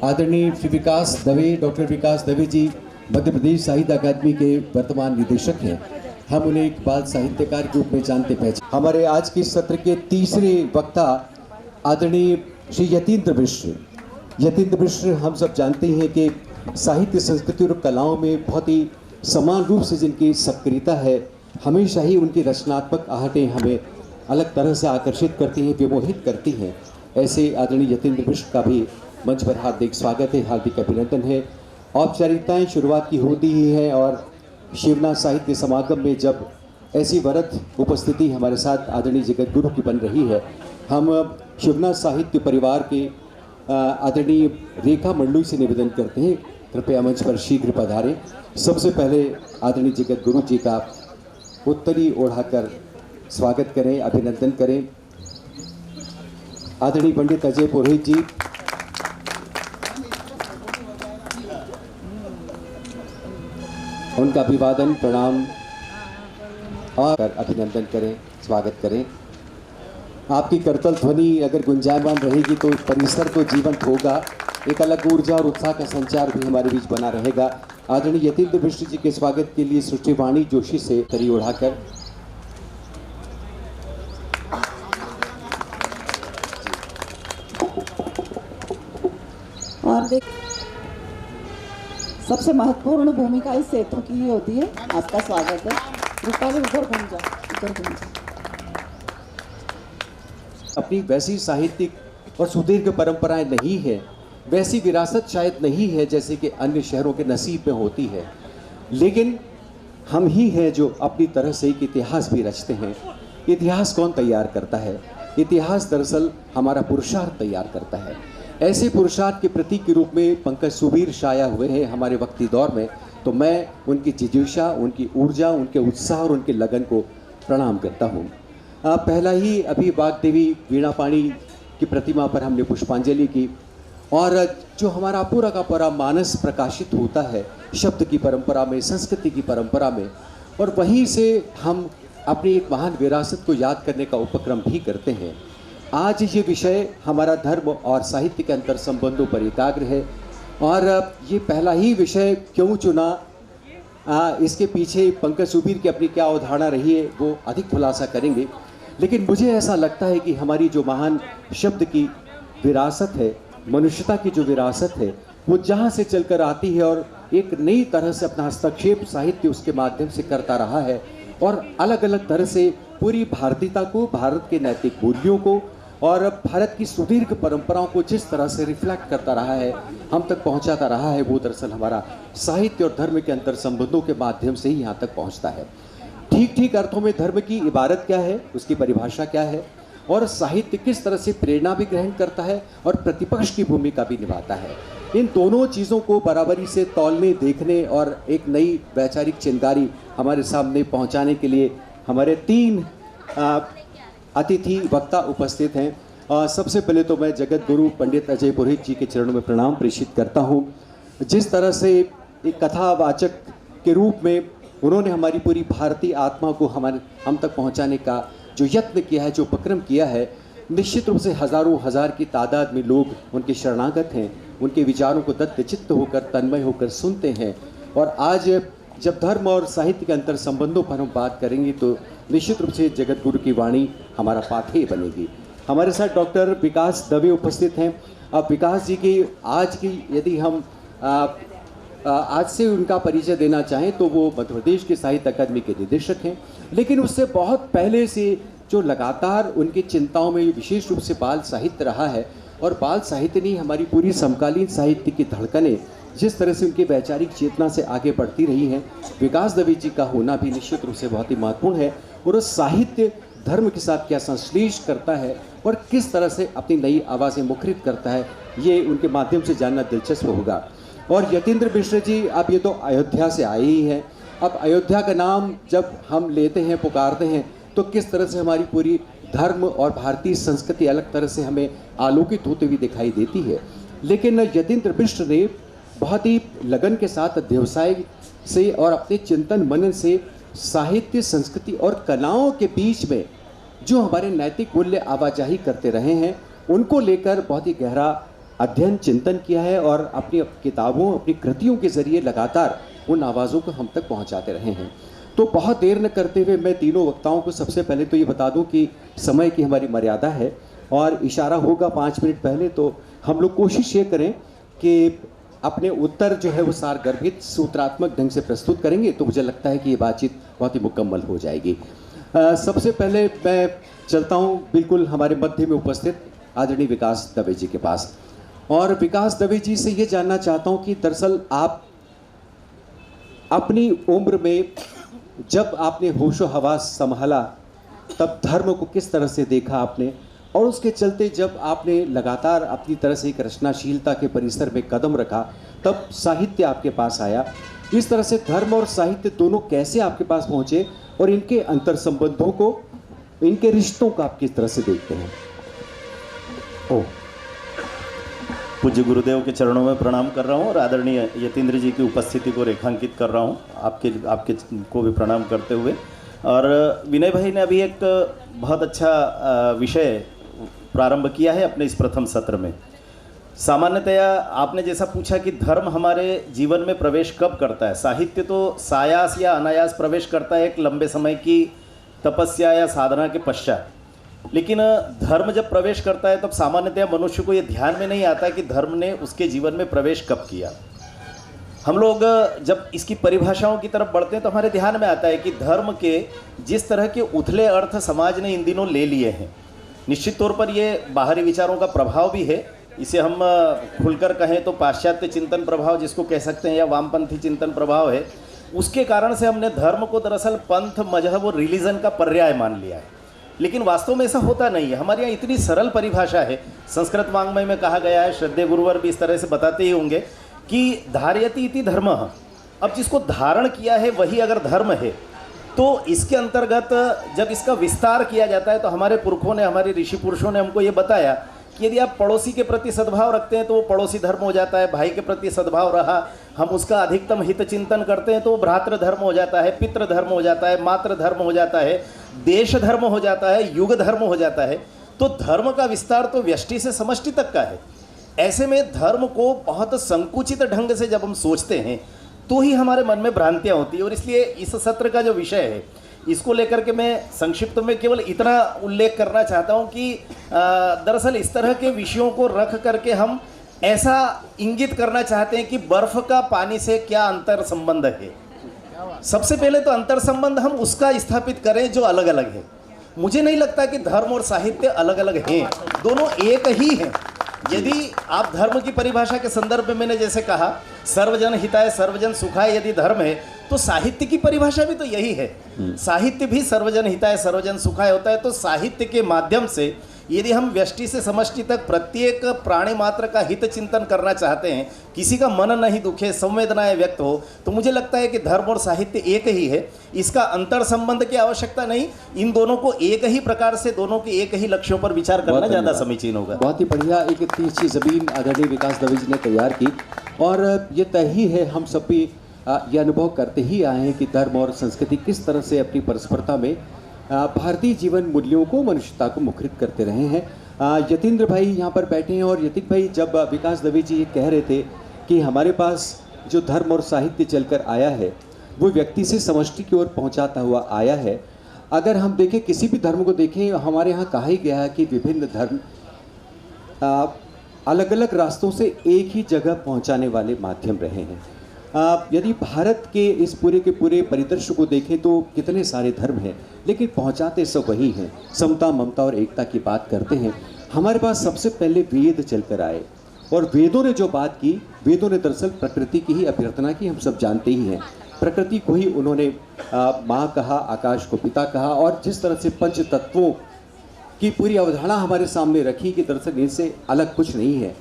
आदरणीय श्री विकास दवे, डॉक्टर विकास दवे जी मध्य प्रदेश साहित्य अकादमी के वर्तमान निदेशक हैं। हम उन्हें एक बाल साहित्यकार के रूप में जानते पहचानते। हमारे आज के सत्र के तीसरे वक्ता आदरणीय श्री यतीन्द्र मिश्र। यतीन्द्र मिश्र हम सब जानते हैं कि साहित्य, संस्कृति और कलाओं में बहुत ही समान रूप से जिनकी सक्रियता है, हमेशा ही उनकी रचनात्मक आहटें हमें अलग तरह से आकर्षित करती हैं, विमोहित करती हैं। ऐसे आदरणीय यतीन्द्र मिश्र का भी मंच पर हार्दिक स्वागत है, हार्दिक अभिनंदन है। औपचारिकताएं शुरुआत की होती ही है और शिवनाथ साहित्य समागम में जब ऐसी वरद उपस्थिति हमारे साथ आदरणीय जगत गुरु की बन रही है, हम शिवनाथ साहित्य परिवार के आदरणीय रेखा मंडलू से निवेदन करते हैं, कृपया मंच पर शीघ्र पधारें। सबसे पहले आदरणीय जगत गुरु जी का उत्तरी ओढ़ाकर स्वागत करें, अभिनंदन करें। आदरणीय पंडित अजय पुरोहित जी, उनका अभिवादन, प्रणाम और अभिनंदन करें, स्वागत करें। आपकी करतल ध्वनि अगर गुंजायमान रहेगी तो परिसर तो जीवंत होगा, एक अलग ऊर्जा और उत्साह का संचार भी हमारे बीच बना रहेगा। आदरणीय यतीन्द्र मिश्र जी के स्वागत के लिए सृष्टिवाणी जोशी से तरी उड़ाकर और देख सबसे महत्वपूर्ण भूमिका इस सेतु की ही होती है। आपका स्वागत है। रूपा जी उधर घूम जाओ, उधर घूम जाओ। अपनी वैसी साहित्यिक और सुदीर्घ परंपराएं नहीं है, वैसी विरासत शायद नहीं है जैसे कि अन्य शहरों के नसीब में होती है, लेकिन हम ही हैं जो अपनी तरह से एक इतिहास भी रचते हैं। इतिहास कौन तैयार करता है? इतिहास दरअसल हमारा पुरुषार्थ तैयार करता है। ऐसे पुरुषार्थ के प्रतीक के रूप में पंकज सुबीर शाया हुए हैं हमारे वक्ती दौर में, तो मैं उनकी जिज्ञासा, उनकी ऊर्जा, उनके उत्साह और उनके लगन को प्रणाम करता हूँ। पहला ही अभी वाग्देवी वीणा पाणी की प्रतिमा पर हमने पुष्पांजलि की और जो हमारा पूरा का पूरा मानस प्रकाशित होता है शब्द की परंपरा में, संस्कृति की परंपरा में, और वहीं से हम अपनी एक महान विरासत को याद करने का उपक्रम भी करते हैं। आज ये विषय हमारा धर्म और साहित्य के अंतर संबंधों पर एकाग्र है और ये पहला ही विषय क्यों चुना, इसके पीछे पंकज सुबीर की अपनी क्या अवधारणा रही है वो अधिक खुलासा करेंगे। लेकिन मुझे ऐसा लगता है कि हमारी जो महान शब्द की विरासत है, मनुष्यता की जो विरासत है, वो जहाँ से चलकर आती है और एक नई तरह से अपना हस्तक्षेप साहित्य उसके माध्यम से करता रहा है और अलग अलग तरह से पूरी भारतीयता को, भारत के नैतिक मूल्यों को और भारत की सुदीर्घ परंपराओं को जिस तरह से रिफ्लेक्ट करता रहा है, हम तक पहुंचाता रहा है, वो दरअसल हमारा साहित्य और धर्म के अंतर संबंधों के माध्यम से ही यहाँ तक पहुँचता है। ठीक ठीक अर्थों में धर्म की इबारत क्या है, उसकी परिभाषा क्या है और साहित्य किस तरह से प्रेरणा भी ग्रहण करता है और प्रतिपक्ष की भूमिका भी निभाता है। इन दोनों चीज़ों को बराबरी से तौलने, देखने और एक नई वैचारिक चिंगारी हमारे सामने पहुंचाने के लिए हमारे 3 अतिथि वक्ता उपस्थित हैं। सबसे पहले तो मैं जगत गुरु पंडित अजय पुरोहित जी के चरणों में प्रणाम प्रेषित करता हूं। जिस तरह से एक कथावाचक के रूप में उन्होंने हमारी पूरी भारतीय आत्मा को हम तक पहुंचाने का जो यत्न किया है, जो उपक्रम किया है, निश्चित रूप से हजारों हजार की तादाद में लोग उनके शरणागत हैं, उनके विचारों को दत्तचित्त होकर, तन्मय होकर सुनते हैं। और आज जब धर्म और साहित्य के अंतर संबंधों पर हम बात करेंगे तो निश्चित रूप से जगत गुरु की वाणी हमारा पाथेय बनेगी। हमारे साथ डॉक्टर विकास दवे उपस्थित हैं। अब विकास जी की आज की यदि हम आज से उनका परिचय देना चाहें तो वो मध्य प्रदेश के साहित्य अकादमी के निदेशक हैं, लेकिन उससे बहुत पहले से जो लगातार उनकी चिंताओं में विशेष रूप से बाल साहित्य रहा है और बाल साहित्य ने हमारी पूरी समकालीन साहित्य की धड़कनें जिस तरह से उनकी वैचारिक चेतना से आगे बढ़ती रही हैं, विकास दवे जी का होना भी निश्चित रूप से बहुत ही महत्वपूर्ण है। और उस साहित्य धर्म के साथ क्या संश्लेष करता है और किस तरह से अपनी नई आवाज़ें मुखरित करता है, ये उनके माध्यम से जानना दिलचस्प होगा। और यतीन्द्र मिश्र जी, अब ये तो अयोध्या से आए ही हैं। अब अयोध्या का नाम जब हम लेते हैं, पुकारते हैं, तो किस तरह से हमारी पूरी धर्म और भारतीय संस्कृति अलग तरह से हमें आलोकित होती हुई दिखाई देती है। लेकिन यतीन्द्र मिश्र ने बहुत ही लगन के साथ अध्यवसाय से और अपने चिंतन मनन से साहित्य, संस्कृति और कलाओं के बीच में जो हमारे नैतिक मूल्य आवाजाही करते रहे हैं, उनको लेकर बहुत ही गहरा अध्ययन, चिंतन किया है और अपनी किताबों, अपनी कृतियों के जरिए लगातार उन आवाज़ों को हम तक पहुंचाते रहे हैं। तो बहुत देर न करते हुए मैं तीनों वक्ताओं को सबसे पहले तो ये बता दूं कि समय की हमारी मर्यादा है और इशारा होगा 5 मिनट पहले, तो हम लोग कोशिश ये करें कि अपने उत्तर जो है वो सारगर्भित, सूत्रात्मक ढंग से प्रस्तुत करेंगे, तो मुझे लगता है कि ये बातचीत बहुत ही मुकम्मल हो जाएगी। सबसे पहले मैं चलता हूँ बिल्कुल हमारे मध्य में उपस्थित आदरणीय विकास दवे जी के पास, और विकास दवे जी से ये जानना चाहता हूँ कि दरअसल आप अपनी उम्र में जब आपने होशो हवास संभाला तब धर्म को किस तरह से देखा आपने, और उसके चलते जब आपने लगातार अपनी तरह से एक रचनाशीलता के परिसर में कदम रखा तब साहित्य आपके पास आया। इस तरह से धर्म और साहित्य दोनों कैसे आपके पास पहुँचे और इनके अंतर संबंधों को, इनके रिश्तों को आप किस तरह से देखते हैं? पूज्य गुरुदेव के चरणों में प्रणाम कर रहा हूँ और आदरणीय यतीन्द्र जी की उपस्थिति को रेखांकित कर रहा हूँ, आपके को भी प्रणाम करते हुए। और विनय भाई ने अभी एक बहुत अच्छा विषय प्रारंभ किया है अपने इस प्रथम सत्र में। सामान्यतया आपने जैसा पूछा कि धर्म हमारे जीवन में प्रवेश कब करता है, साहित्य तो सायास या अनायास प्रवेश करता है एक लंबे समय की तपस्या या साधना के पश्चात, लेकिन धर्म जब प्रवेश करता है तब सामान्यतया मनुष्य को ये ध्यान में नहीं आता कि धर्म ने उसके जीवन में प्रवेश कब किया। हम लोग जब इसकी परिभाषाओं की तरफ बढ़ते हैं तो हमारे ध्यान में आता है कि धर्म के जिस तरह के उथले अर्थ समाज ने इन दिनों ले लिए हैं, निश्चित तौर पर ये बाहरी विचारों का प्रभाव भी है। इसे हम खुलकर कहें तो पाश्चात्य चिंतन प्रभाव जिसको कह सकते हैं, या वामपंथी चिंतन प्रभाव है। उसके कारण से हमने धर्म को दरअसल पंथ, मजहब और रिलीजन का पर्याय मान लिया है, लेकिन वास्तव में ऐसा होता नहीं है। हमारे यहाँ इतनी सरल परिभाषा है, संस्कृत वाङ्मय में कहा गया है, श्रद्धेय गुरुवर भी इस तरह से बताते ही होंगे कि धारयति इति धर्मः। अब जिसको धारण किया है वही अगर धर्म है, तो इसके अंतर्गत जब इसका विस्तार किया जाता है तो हमारे पुरखों ने, हमारे ऋषि पुरुषों ने हमको ये बताया कि यदि आप पड़ोसी के प्रति सद्भाव रखते हैं तो वो पड़ोसी धर्म हो जाता है, भाई के प्रति सद्भाव रहा, हम उसका अधिकतम हित चिंतन करते हैं तो वो भ्रातृ धर्म हो जाता है, पितृ धर्म हो जाता है, मातृ धर्म हो जाता है, देश धर्म हो जाता है, युग धर्म हो जाता है। तो धर्म का विस्तार तो व्यष्टि से समष्टि तक का है। ऐसे में धर्म को बहुत संकुचित ढंग से जब हम सोचते हैं तो ही हमारे मन में भ्रांतियाँ होती है। और इसलिए इस सत्र का जो विषय है इसको लेकर के मैं संक्षिप्त में केवल इतना उल्लेख करना चाहता हूँ कि दरअसल इस तरह के विषयों को रख करके हम ऐसा इंगित करना चाहते हैं कि बर्फ का पानी से क्या अंतर संबंध है। सबसे पहले तो अंतर संबंध हम उसका स्थापित करें जो अलग अलग है। मुझे नहीं लगता कि धर्म और साहित्य अलग अलग हैं, दोनों एक ही हैं। यदि आप धर्म की परिभाषा के संदर्भ में मैंने जैसे कहा सर्वजन हिताय सर्वजन सुखाय यदि धर्म है, तो साहित्य की परिभाषा भी तो यही है। साहित्य भी सर्वजन हिताय सर्वजन सुखाय होता है। तो साहित्य के माध्यम से यदि हम व्यष्टि से समष्टि तक प्रत्येक प्राणी मात्र का हित चिंतन करना चाहते हैं, किसी का मन नहीं दुखे, संवेदनाएं व्यक्त हो, तो मुझे लगता है कि धर्म और साहित्य एक ही है। इसका अंतर संबंध की आवश्यकता नहीं, इन दोनों को एक ही प्रकार से, दोनों के एक ही लक्ष्यों पर विचार करना ज़्यादा समीचीन होगा। बहुत ही बढ़िया एक तीसरी जमीन आदरणीय विकास दवे जी ने तैयार की, और ये तय ही है, हम सब भी ये अनुभव करते ही आए हैं कि धर्म और संस्कृति किस तरह से अपनी परस्परता में भारतीय जीवन मूल्यों को, मनुष्यता को मुखरित करते रहे हैं। यतीन्द्र भाई यहाँ पर बैठे हैं, और यतीन्द्र भाई जब विकास दवे जी ये कह रहे थे कि हमारे पास जो धर्म और साहित्य चलकर आया है वो व्यक्ति से समष्टि की ओर पहुँचाता हुआ आया है। अगर हम देखें, किसी भी धर्म को देखें, हमारे यहाँ कहा ही गया है कि विभिन्न धर्म अलग अलग रास्तों से एक ही जगह पहुँचाने वाले माध्यम रहे हैं। यदि भारत के इस पूरे के पूरे परिदृश्य को देखें तो कितने सारे धर्म हैं, लेकिन पहुंचाते सब वही हैं, समता, ममता और एकता की बात करते हैं। हमारे पास सबसे पहले वेद चलकर आए, और वेदों ने जो बात की, वेदों ने दरअसल प्रकृति की ही अभ्यर्थना की, हम सब जानते ही हैं। प्रकृति को ही उन्होंने माँ कहा, आकाश को पिता कहा, और जिस तरह से पंच तत्वों की पूरी अवधारणा हमारे सामने रखी कि दरअसल इनसे अलग कुछ नहीं है,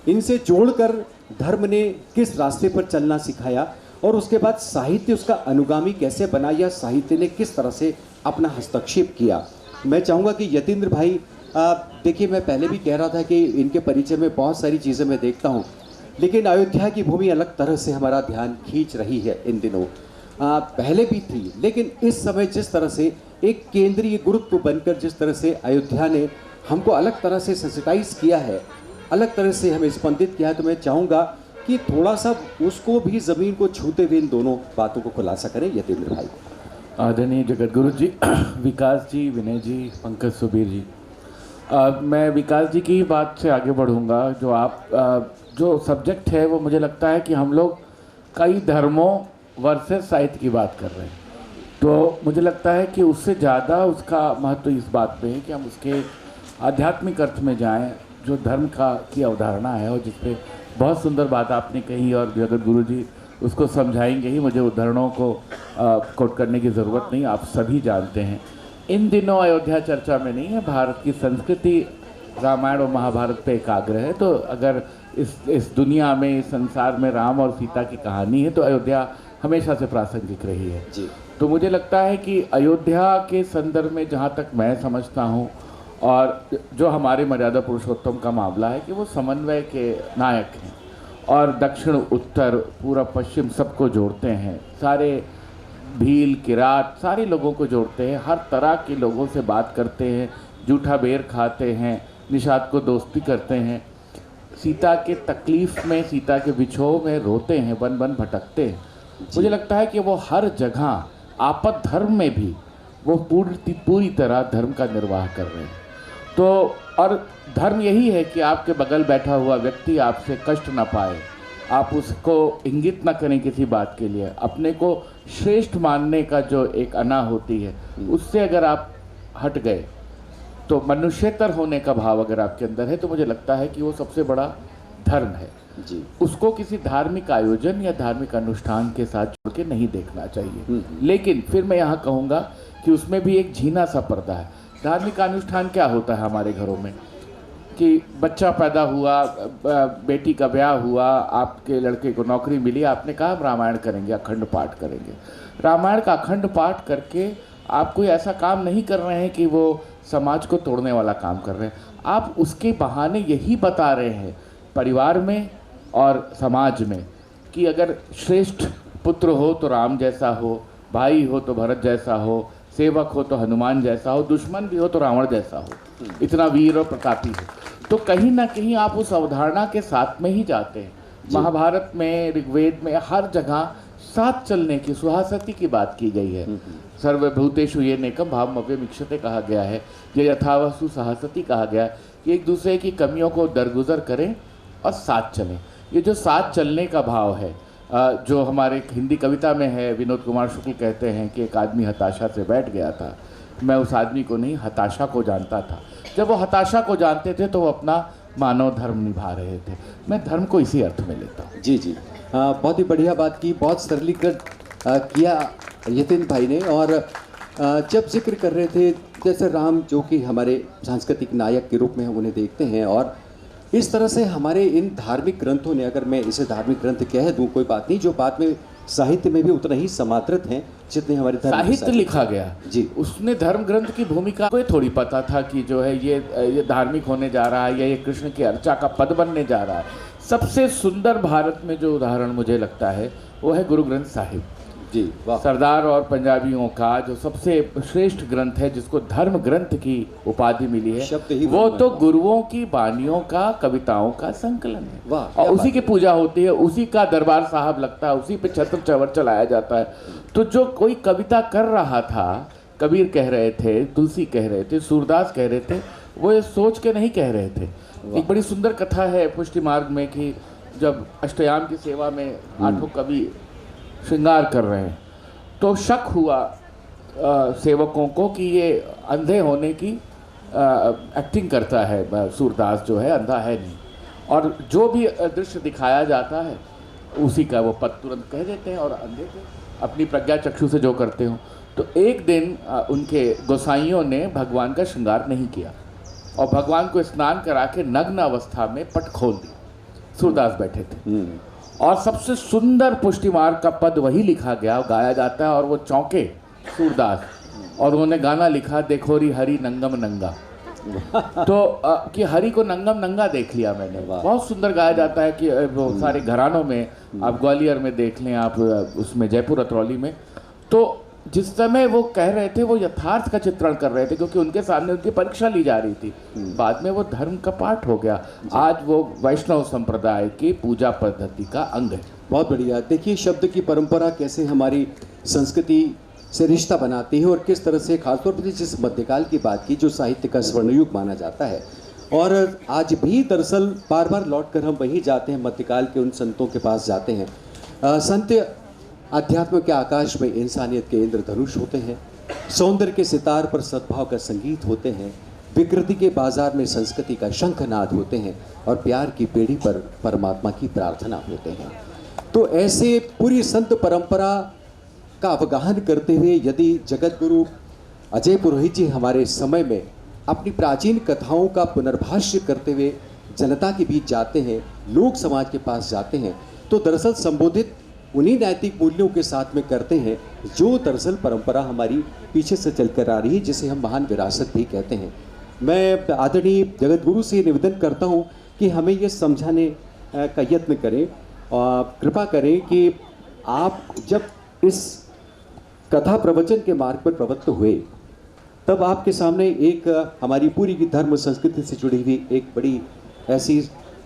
इनसे जोड़कर धर्म ने किस रास्ते पर चलना सिखाया, और उसके बाद साहित्य उसका अनुगामी कैसे बना, या साहित्य ने किस तरह से अपना हस्तक्षेप किया। मैं चाहूँगा कि यतीन्द्र भाई, देखिए मैं पहले भी कह रहा था कि इनके परिचय में बहुत सारी चीज़ें मैं देखता हूँ, लेकिन अयोध्या की भूमि अलग तरह से हमारा ध्यान खींच रही है इन दिनों। पहले भी थी, लेकिन इस समय जिस तरह से एक केंद्रीय गुरुत्व बनकर जिस तरह से अयोध्या ने हमको अलग तरह से सेंसिटाइज किया है, अलग तरह से हमें स्पंदित किया है, तो मैं चाहूँगा कि थोड़ा सा उसको भी ज़मीन को छूते हुए इन दोनों बातों को खुलासा करें यतीन्द्र भाई। आदरणीय जगतगुरु जी, विकास जी, विनय जी, पंकज सुबीर जी, मैं विकास जी की बात से आगे बढ़ूंगा। जो आप जो सब्जेक्ट है वो मुझे लगता है कि हम लोग कई धर्मों वर्सेस साहित्य की बात कर रहे हैं, तो मुझे लगता है कि उससे ज़्यादा उसका महत्व इस बात पे है कि हम उसके आध्यात्मिक अर्थ में जाएं, जो धर्म की अवधारणा है, और जिस पे बहुत सुंदर बात आपने कही, और जगत गुरु जी उसको समझाएंगे ही, मुझे उदाहरणों को कोट करने की ज़रूरत नहीं, आप सभी जानते हैं। इन दिनों अयोध्या चर्चा में नहीं है, भारत की संस्कृति रामायण और महाभारत पे एकाग्र है। तो अगर इस दुनिया में, इस संसार में राम और सीता की कहानी है, तो अयोध्या हमेशा से प्रासंगिक रही है जी। तो मुझे लगता है कि अयोध्या के संदर्भ में जहाँ तक मैं समझता हूँ, और जो हमारे मर्यादा पुरुषोत्तम का मामला है कि वो समन्वय के नायक हैं, और दक्षिण उत्तर पूर्व पश्चिम सबको जोड़ते हैं, सारे भील किरात सारे लोगों को जोड़ते हैं, हर तरह के लोगों से बात करते हैं, जूठा बेर खाते हैं, निषाद को दोस्ती करते हैं, सीता के तकलीफ़ में, सीता के विछोह में रोते हैं, वन वन भटकते हैं। मुझे लगता है कि वो हर जगह आपद धर्म में भी वो पूरी तरह धर्म का निर्वाह कर रहे हैं। तो और धर्म यही है कि आपके बगल बैठा हुआ व्यक्ति आपसे कष्ट ना पाए, आप उसको इंगित ना करें किसी बात के लिए, अपने को श्रेष्ठ मानने का जो एक अना होती है, उससे अगर आप हट गए तो मनुष्यतर होने का भाव अगर आपके अंदर है, तो मुझे लगता है कि वो सबसे बड़ा धर्म है जी। उसको किसी धार्मिक आयोजन या धार्मिक अनुष्ठान के साथ जोड़ के नहीं देखना चाहिए। लेकिन फिर मैं यहाँ कहूँगा कि उसमें भी एक झीना सा पर्दा है। धार्मिक अनुष्ठान क्या होता है हमारे घरों में कि बच्चा पैदा हुआ, बेटी का ब्याह हुआ, आपके लड़के को नौकरी मिली, आपने कहा हम रामायण करेंगे, अखंड पाठ करेंगे। रामायण का अखंड पाठ करके आप कोई ऐसा काम नहीं कर रहे हैं कि वो समाज को तोड़ने वाला काम कर रहे हैं, आप उसके बहाने यही बता रहे हैं परिवार में और समाज में कि अगर श्रेष्ठ पुत्र हो तो राम जैसा हो, भाई हो तो भरत जैसा हो, सेवक हो तो हनुमान जैसा हो, दुश्मन भी हो तो रावण जैसा हो, इतना वीर और प्रतापी हो। तो कहीं ना कहीं आप उस अवधारणा के साथ में ही जाते हैं। महाभारत में, ऋग्वेद में, हर जगह साथ चलने की, सुहासती की बात की गई है। सर्वभूतेषु ये नेकम भावमव्यमीक्षते कहा गया है, ये यथावस्तु सहसती कहा गया है कि एक दूसरे की कमियों को दरगुजर करें और साथ चलें। ये जो साथ चलने का भाव है, जो हमारे एक हिंदी कविता में है, विनोद कुमार शुक्ल कहते हैं कि एक आदमी हताशा से बैठ गया था, मैं उस आदमी को नहीं हताशा को जानता था। जब वो हताशा को जानते थे तो वो अपना मानव धर्म निभा रहे थे। मैं धर्म को इसी अर्थ में लेता हूँ। जी जी, बहुत ही बढ़िया बात की, बहुत सरलीकृत किया यतीन्द्र भाई ने। और जब जिक्र कर रहे थे जैसे राम, जो कि हमारे सांस्कृतिक नायक के रूप में हम उन्हें देखते हैं, और इस तरह से हमारे इन धार्मिक ग्रंथों ने, अगर मैं इसे धार्मिक ग्रंथ कह दूं कोई बात नहीं, जो बाद में साहित्य में भी उतना ही समादृत हैं जितने हमारे साहित्य लिखा गया जी। उसने धर्म ग्रंथ की भूमिका को थोड़ी पता था कि जो है ये धार्मिक होने जा रहा है या ये कृष्ण की अर्चा का पद बनने जा रहा है। सबसे सुंदर भारत में जो उदाहरण मुझे लगता है वो है गुरु ग्रंथ साहिब जी। वाह। सरदार और पंजाबियों का जो सबसे श्रेष्ठ ग्रंथ है, जिसको धर्म ग्रंथ की उपाधि मिली है, शब्द ही वो तो गुरुओं की बानियों का, कविताओं का संकलन है। वाह। और उसी की पूजा होती है, उसी का दरबार साहब लगता है, उसी पे छत्र चवर चलाया जाता है। तो जो कोई कविता कर रहा था, कबीर कह रहे थे, तुलसी कह रहे थे, सूरदास कह रहे थे, वो ये सोच के नहीं कह रहे थे। एक बड़ी सुंदर कथा है पुष्टि मार्ग में कि जब अष्टयाम की सेवा में 8 कवि श्रृंगार कर रहे हैं तो शक हुआ सेवकों को कि ये अंधे होने की एक्टिंग करता है। सूरदास जो है अंधा है नहीं, और जो भी दृश्य दिखाया जाता है उसी का वो पद तुरंत कह देते हैं और अंधे थे अपनी प्रज्ञा चक्षु से जो करते हो। तो एक दिन उनके गोसाइयों ने भगवान का श्रृंगार नहीं किया और भगवान को स्नान करा के नग्न अवस्था में पट खोल दी। सूरदास बैठे थे और सबसे सुंदर पुष्टि मार्ग का पद वही लिखा गया, गाया जाता है, और वो चौंके सूरदास, और उन्होंने गाना लिखा, देखो री हरि नंगम नंगा। तो कि हरि को नंगम नंगा देख लिया मैंने। बहुत सुंदर गाया जाता है कि वो सारे घरानों में, आप ग्वालियर में देख लें, आप उसमें जयपुर अतरौली में, तो जिस समय वो कह रहे थे वो यथार्थ का चित्रण कर रहे थे, क्योंकि उनके सामने उनकी परीक्षा ली जा रही थी। बाद में वो धर्म का पाठ हो गया, आज वो वैष्णव संप्रदाय की पूजा पद्धति का अंग है। बहुत बढ़िया। देखिए शब्द की परंपरा कैसे हमारी संस्कृति से रिश्ता बनाती है, और किस तरह से खासतौर पर जिस मध्यकाल की बात की, जो साहित्य का स्वर्णयुग माना जाता है, और आज भी दरअसल बार बार लौट कर हम वहीं जाते हैं, मध्यकाल के उन संतों के पास जाते हैं। संत अध्यात्म के आकाश में इंसानियत के इंद्रधनुष होते हैं, सौंदर्य के सितार पर सद्भाव का संगीत होते हैं, विकृति के बाजार में संस्कृति का शंखनाद होते हैं, और प्यार की पेड़ी पर परमात्मा की प्रार्थना होते हैं। तो ऐसे पूरी संत परंपरा का अवगाहन करते हुए यदि जगत गुरु अजय पुरोहित जी हमारे समय में अपनी प्राचीन कथाओं का पुनर्भाष्य करते हुए जनता के बीच जाते हैं, लोक समाज के पास जाते हैं, तो दरअसल संबोधित उन्हीं नैतिक मूल्यों के साथ में करते हैं जो दरअसल परंपरा हमारी पीछे से चलकर आ रही है, जिसे हम महान विरासत भी कहते हैं। मैं आदरणीय जगत गुरु से निवेदन करता हूं कि हमें ये समझाने का यत्न करें और कृपा करें कि आप जब इस कथा प्रवचन के मार्ग पर प्रवृत्त हुए, तब आपके सामने एक हमारी पूरी की धर्म संस्कृति से जुड़ी हुई एक बड़ी ऐसी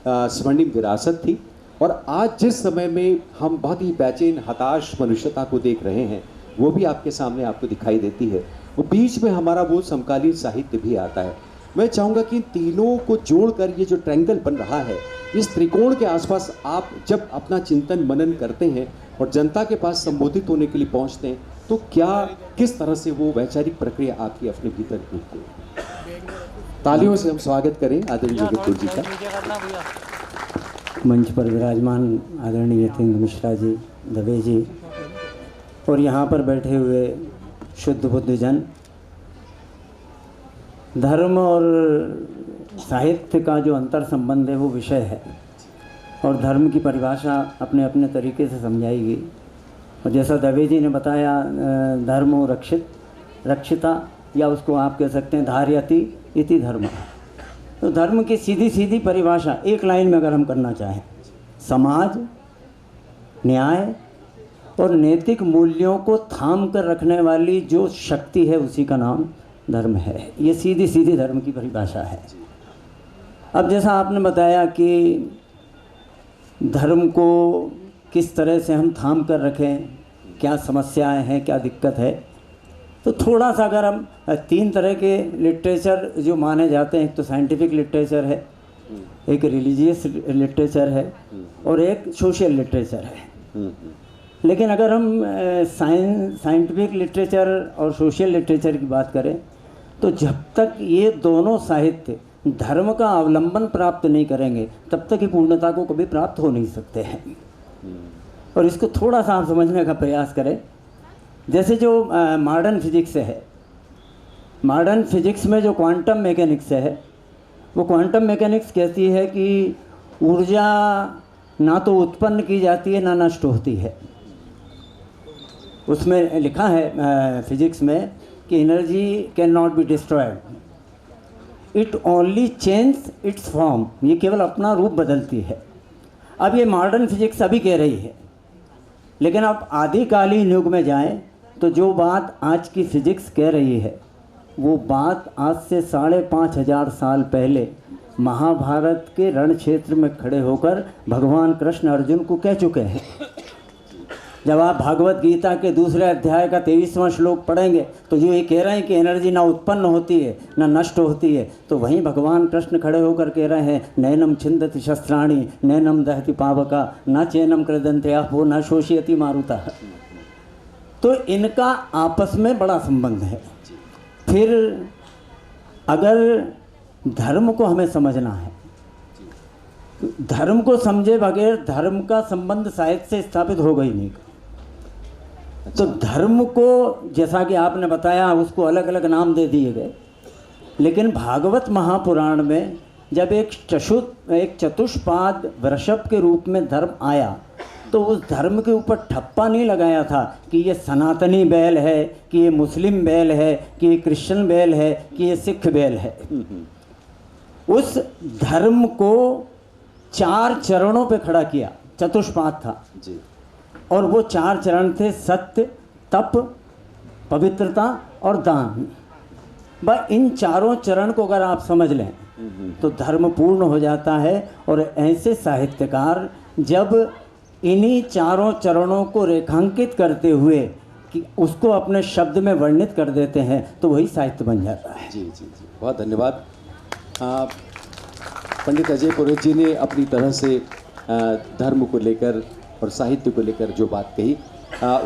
स्वर्णिम विरासत थी, और आज जिस समय में हम बहुत ही बेचैन हताश मनुष्यता को देख रहे हैं, वो भी आपके सामने आपको दिखाई देती है। वो बीच में हमारा वो समकालीन साहित्य भी आता है। मैं चाहूँगा कि तीनों को जोड़कर ये जो ट्रायंगल बन रहा है, इस त्रिकोण के आसपास आप जब अपना चिंतन मनन करते हैं और जनता के पास संबोधित होने के लिए पहुँचते हैं, तो क्या किस तरह से वो वैचारिक प्रक्रिया आपकी अपने भीतर होती है? तालियों से हम स्वागत करें आदरणीय जगत गुरु जी का। मंच पर विराजमान आदरणीय यतीन्द्र मिश्रा जी, दवे जी, और यहाँ पर बैठे हुए शुद्ध बुद्ध जन, धर्म और साहित्य का जो अंतर संबंध है वो विषय है, और धर्म की परिभाषा अपने अपने तरीके से समझाई गई। और जैसा दवे जी ने बताया, धर्मो रक्षिता, या उसको आप कह सकते हैं धार्यति इति धर्म। तो धर्म की सीधी सीधी परिभाषा एक लाइन में अगर हम करना चाहें, समाज, न्याय और नैतिक मूल्यों को थाम कर रखने वाली जो शक्ति है उसी का नाम धर्म है। ये सीधी सीधी धर्म की परिभाषा है। अब जैसा आपने बताया कि धर्म को किस तरह से हम थाम कर रखें, क्या समस्याएं हैं, क्या दिक्कत है, तो थोड़ा सा अगर हम 3 तरह के लिटरेचर जो माने जाते हैं, एक तो साइंटिफिक लिटरेचर है, एक रिलीजियस लिटरेचर है और एक सोशल लिटरेचर है। लेकिन अगर हम साइंटिफिक लिटरेचर और सोशल लिटरेचर की बात करें तो जब तक ये दोनों साहित्य धर्म का अवलंबन प्राप्त नहीं करेंगे तब तक ये पूर्णता को कभी प्राप्त हो नहीं सकते हैं। और इसको थोड़ा सा आप समझने का प्रयास करें। जैसे जो मॉडर्न फिजिक्स है, मॉडर्न फिजिक्स में जो क्वांटम मैकेनिक्स है, वो क्वांटम मैकेनिक्स कहती है कि ऊर्जा ना तो उत्पन्न की जाती है ना नष्ट होती है। उसमें लिखा है फिजिक्स में कि energy can not be destroyed, it only change it's form, ये केवल अपना रूप बदलती है। अब ये मॉडर्न फिजिक्स अभी कह रही है, लेकिन आप आदिकालीन युग में जाएं तो जो बात आज की फिजिक्स कह रही है वो बात आज से 5,500 साल पहले महाभारत के रण क्षेत्र में खड़े होकर भगवान कृष्ण अर्जुन को कह चुके हैं। जब आप भागवत गीता के दूसरे अध्याय का 23वां श्लोक पढ़ेंगे तो जो ये कह रहे हैं कि एनर्जी ना उत्पन्न होती है ना नष्ट होती है, तो वहीं भगवान कृष्ण खड़े होकर कह रहे हैं नैनम छिंदति शस्त्राणि नैनम दहति पावका न चैनम कृदंते वो न शोषयति मारुता। तो इनका आपस में बड़ा संबंध है। फिर अगर धर्म को हमें समझना है, धर्म को समझे बगैर धर्म का संबंध साहित्य से स्थापित होगा ही नहीं। तो धर्म को जैसा कि आपने बताया उसको अलग अलग नाम दे दिए गए, लेकिन भागवत महापुराण में जब एक चतुष्पाद वृषभ के रूप में धर्म आया तो उस धर्म के ऊपर ठप्पा नहीं लगाया था कि ये सनातनी बैल है, कि ये मुस्लिम बैल है, कि ये क्रिश्चियन बैल है, कि ये सिख बैल है। उस धर्म को 4 चरणों पे खड़ा किया, चतुष्पाद था जी। और वो 4 चरण थे सत्य, तप, पवित्रता और दान। बस इन चारों चरण को अगर आप समझ लें तो धर्म पूर्ण हो जाता है। और ऐसे साहित्यकार जब इन्हीं चारों चरणों को रेखांकित करते हुए कि उसको अपने शब्द में वर्णित कर देते हैं तो वही साहित्य बन जाता है। जी जी जी, बहुत धन्यवाद। पंडित अजय पुरोहित जी ने अपनी तरह से धर्म को लेकर और साहित्य को लेकर जो बात कही,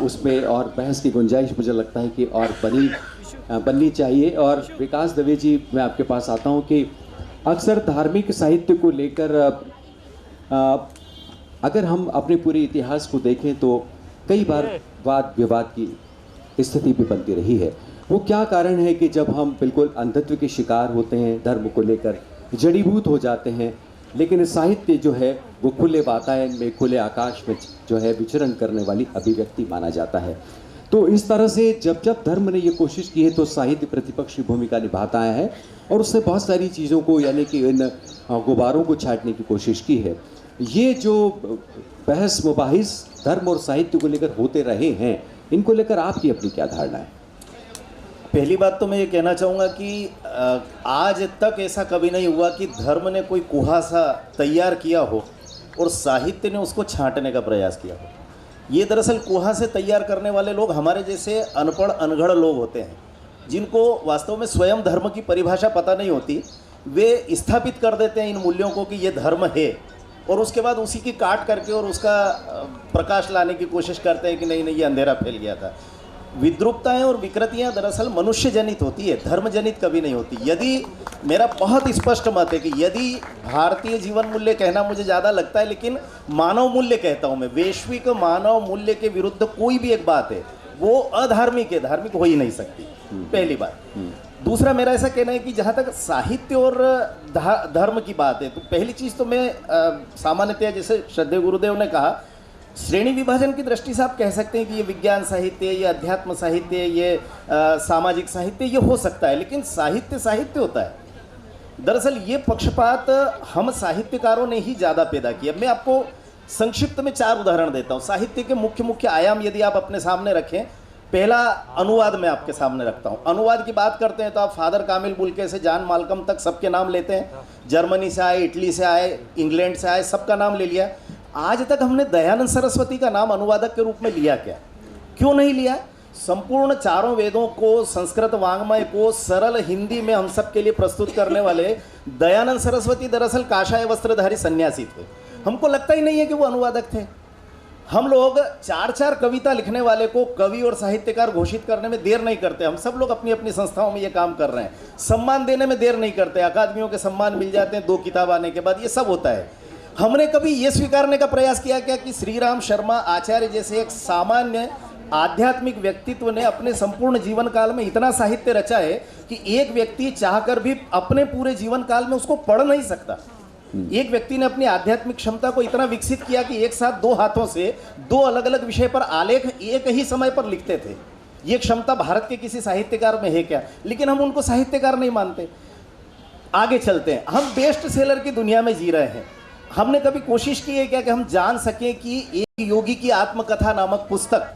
उसमें और बहस की गुंजाइश मुझे लगता है कि और बननी चाहिए। और विकास दवे जी, मैं आपके पास आता हूँ कि अक्सर धार्मिक साहित्य को लेकर अगर हम अपने पूरे इतिहास को देखें तो कई बार वाद विवाद की स्थिति भी बनती रही है। वो क्या कारण है कि जब हम बिल्कुल अंधत्व के शिकार होते हैं, धर्म को लेकर जड़ीभूत हो जाते हैं, लेकिन साहित्य जो है वो खुले वातायन में, खुले आकाश में जो है विचरण करने वाली अभिव्यक्ति माना जाता है। तो इस तरह से जब जब धर्म ने ये कोशिश की है तो साहित्य प्रतिपक्ष की भूमिका निभाता आया है और उससे बहुत सारी चीज़ों को, यानी कि इन गुब्बारों को छाटने की कोशिश की है। ये जो बहस मुबाहिस धर्म और साहित्य को लेकर होते रहे हैं, इनको लेकर आपकी अपनी क्या धारणा है? पहली बात तो मैं ये कहना चाहूँगा कि आज तक ऐसा कभी नहीं हुआ कि धर्म ने कोई कुहासा तैयार किया हो और साहित्य ने उसको छांटने का प्रयास किया हो। ये दरअसल कुहासे तैयार करने वाले लोग हमारे जैसे अनपढ़ अनगढ़ लोग होते हैं, जिनको वास्तव में स्वयं धर्म की परिभाषा पता नहीं होती। वे स्थापित कर देते हैं इन मूल्यों को कि ये धर्म है, और उसके बाद उसी की काट करके और उसका प्रकाश लाने की कोशिश करते हैं कि नहीं नहीं ये अंधेरा फैल गया था। विद्रूपताएं और विकृतियां दरअसल मनुष्य जनित होती है, धर्म जनित कभी नहीं होती। यदि मेरा बहुत स्पष्ट मत है कि यदि भारतीय जीवन मूल्य कहना मुझे ज़्यादा लगता है, लेकिन मानव मूल्य कहता हूँ मैं, वैश्विक मानव मूल्य के विरुद्ध कोई भी एक बात है वो अधार्मिक है, धार्मिक हो ही नहीं सकती, पहली बात। दूसरा, मेरा ऐसा कहना है कि जहाँ तक साहित्य और धर्म की बात है तो पहली चीज़ तो मैं सामान्यतः जैसे श्रद्धेय गुरुदेव ने कहा, श्रेणी विभाजन की दृष्टि से आप कह सकते हैं कि ये विज्ञान साहित्य, ये अध्यात्म साहित्य, ये सामाजिक साहित्य, ये हो सकता है, लेकिन साहित्य साहित्य होता है। दरअसल ये पक्षपात हम साहित्यकारों ने ही ज़्यादा पैदा किया। मैं आपको संक्षिप्त में 4 उदाहरण देता हूँ। साहित्य के मुख्य मुख्य आयाम यदि आप अपने सामने रखें, पहला अनुवाद मैं आपके सामने रखता हूँ। अनुवाद की बात करते हैं तो आप फादर कामिल बुल्के से जान माल्कम तक सबके नाम लेते हैं, जर्मनी से आए, इटली से आए, इंग्लैंड से आए, सबका नाम ले लिया। आज तक हमने दयानंद सरस्वती का नाम अनुवादक के रूप में लिया क्या? क्यों नहीं लिया? संपूर्ण चारों वेदों को, संस्कृत वांग्मय को सरल हिंदी में हम सब के लिए प्रस्तुत करने वाले दयानंद सरस्वती दरअसल काषाय वस्त्रधारी सन्यासी थे। हमको लगता ही नहीं है कि वो अनुवादक थे। हम लोग 4-4 कविता लिखने वाले को कवि और साहित्यकार घोषित करने में देर नहीं करते। हम सब लोग अपनी अपनी संस्थाओं में ये काम कर रहे हैं। सम्मान देने में देर नहीं करते। अकादमियों के सम्मान मिल जाते हैं 2 किताब आने के बाद, ये सब होता है। हमने कभी ये स्वीकारने का प्रयास किया क्या कि श्री राम शर्मा आचार्य जैसे एक सामान्य आध्यात्मिक व्यक्तित्व ने अपने संपूर्ण जीवन काल में इतना साहित्य रचा है कि एक व्यक्ति चाहकर भी अपने पूरे जीवन काल में उसको पढ़ नहीं सकता। एक व्यक्ति ने अपनी आध्यात्मिक क्षमता को इतना विकसित किया कि एक साथ 2 हाथों से 2 अलग अलग विषय पर आलेख एक ही समय पर लिखते थे। ये क्षमता भारत के किसी साहित्यकार में है क्या? लेकिन हम उनको साहित्यकार नहीं मानते। आगे चलते हैं। हम बेस्ट सेलर की दुनिया में जी रहे हैं। हमने कभी कोशिश की है क्या कि हम जान सकें कि एक योगी की आत्मकथा नामक पुस्तक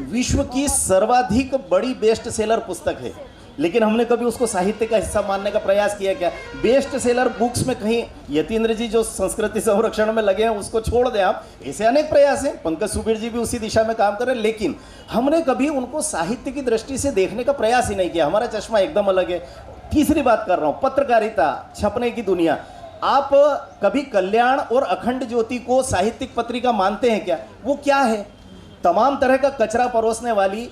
विश्व की सर्वाधिक बड़ी बेस्ट सेलर पुस्तक है, लेकिन हमने कभी उसको साहित्य का हिस्सा मानने का प्रयास किया क्या? बेस्ट सेलर बुक्स में कहीं यतीन्द्र जी जो संस्कृति संरक्षण में लगे हैं उसको छोड़ दें आप, ऐसे अनेक प्रयास हैं। पंकज सुबीर जी भी उसी दिशा में काम कर रहे हैं, लेकिन हमने कभी उनको साहित्य की दृष्टि से देखने का प्रयास ही नहीं किया। हमारा चश्मा एकदम अलग है। तीसरी बात कर रहा हूँ, पत्रकारिता, छपने की दुनिया। आप कभी कल्याण और अखंड ज्योति को साहित्यिक पत्रिका मानते हैं क्या? वो क्या है? तमाम तरह का कचरा परोसने वाली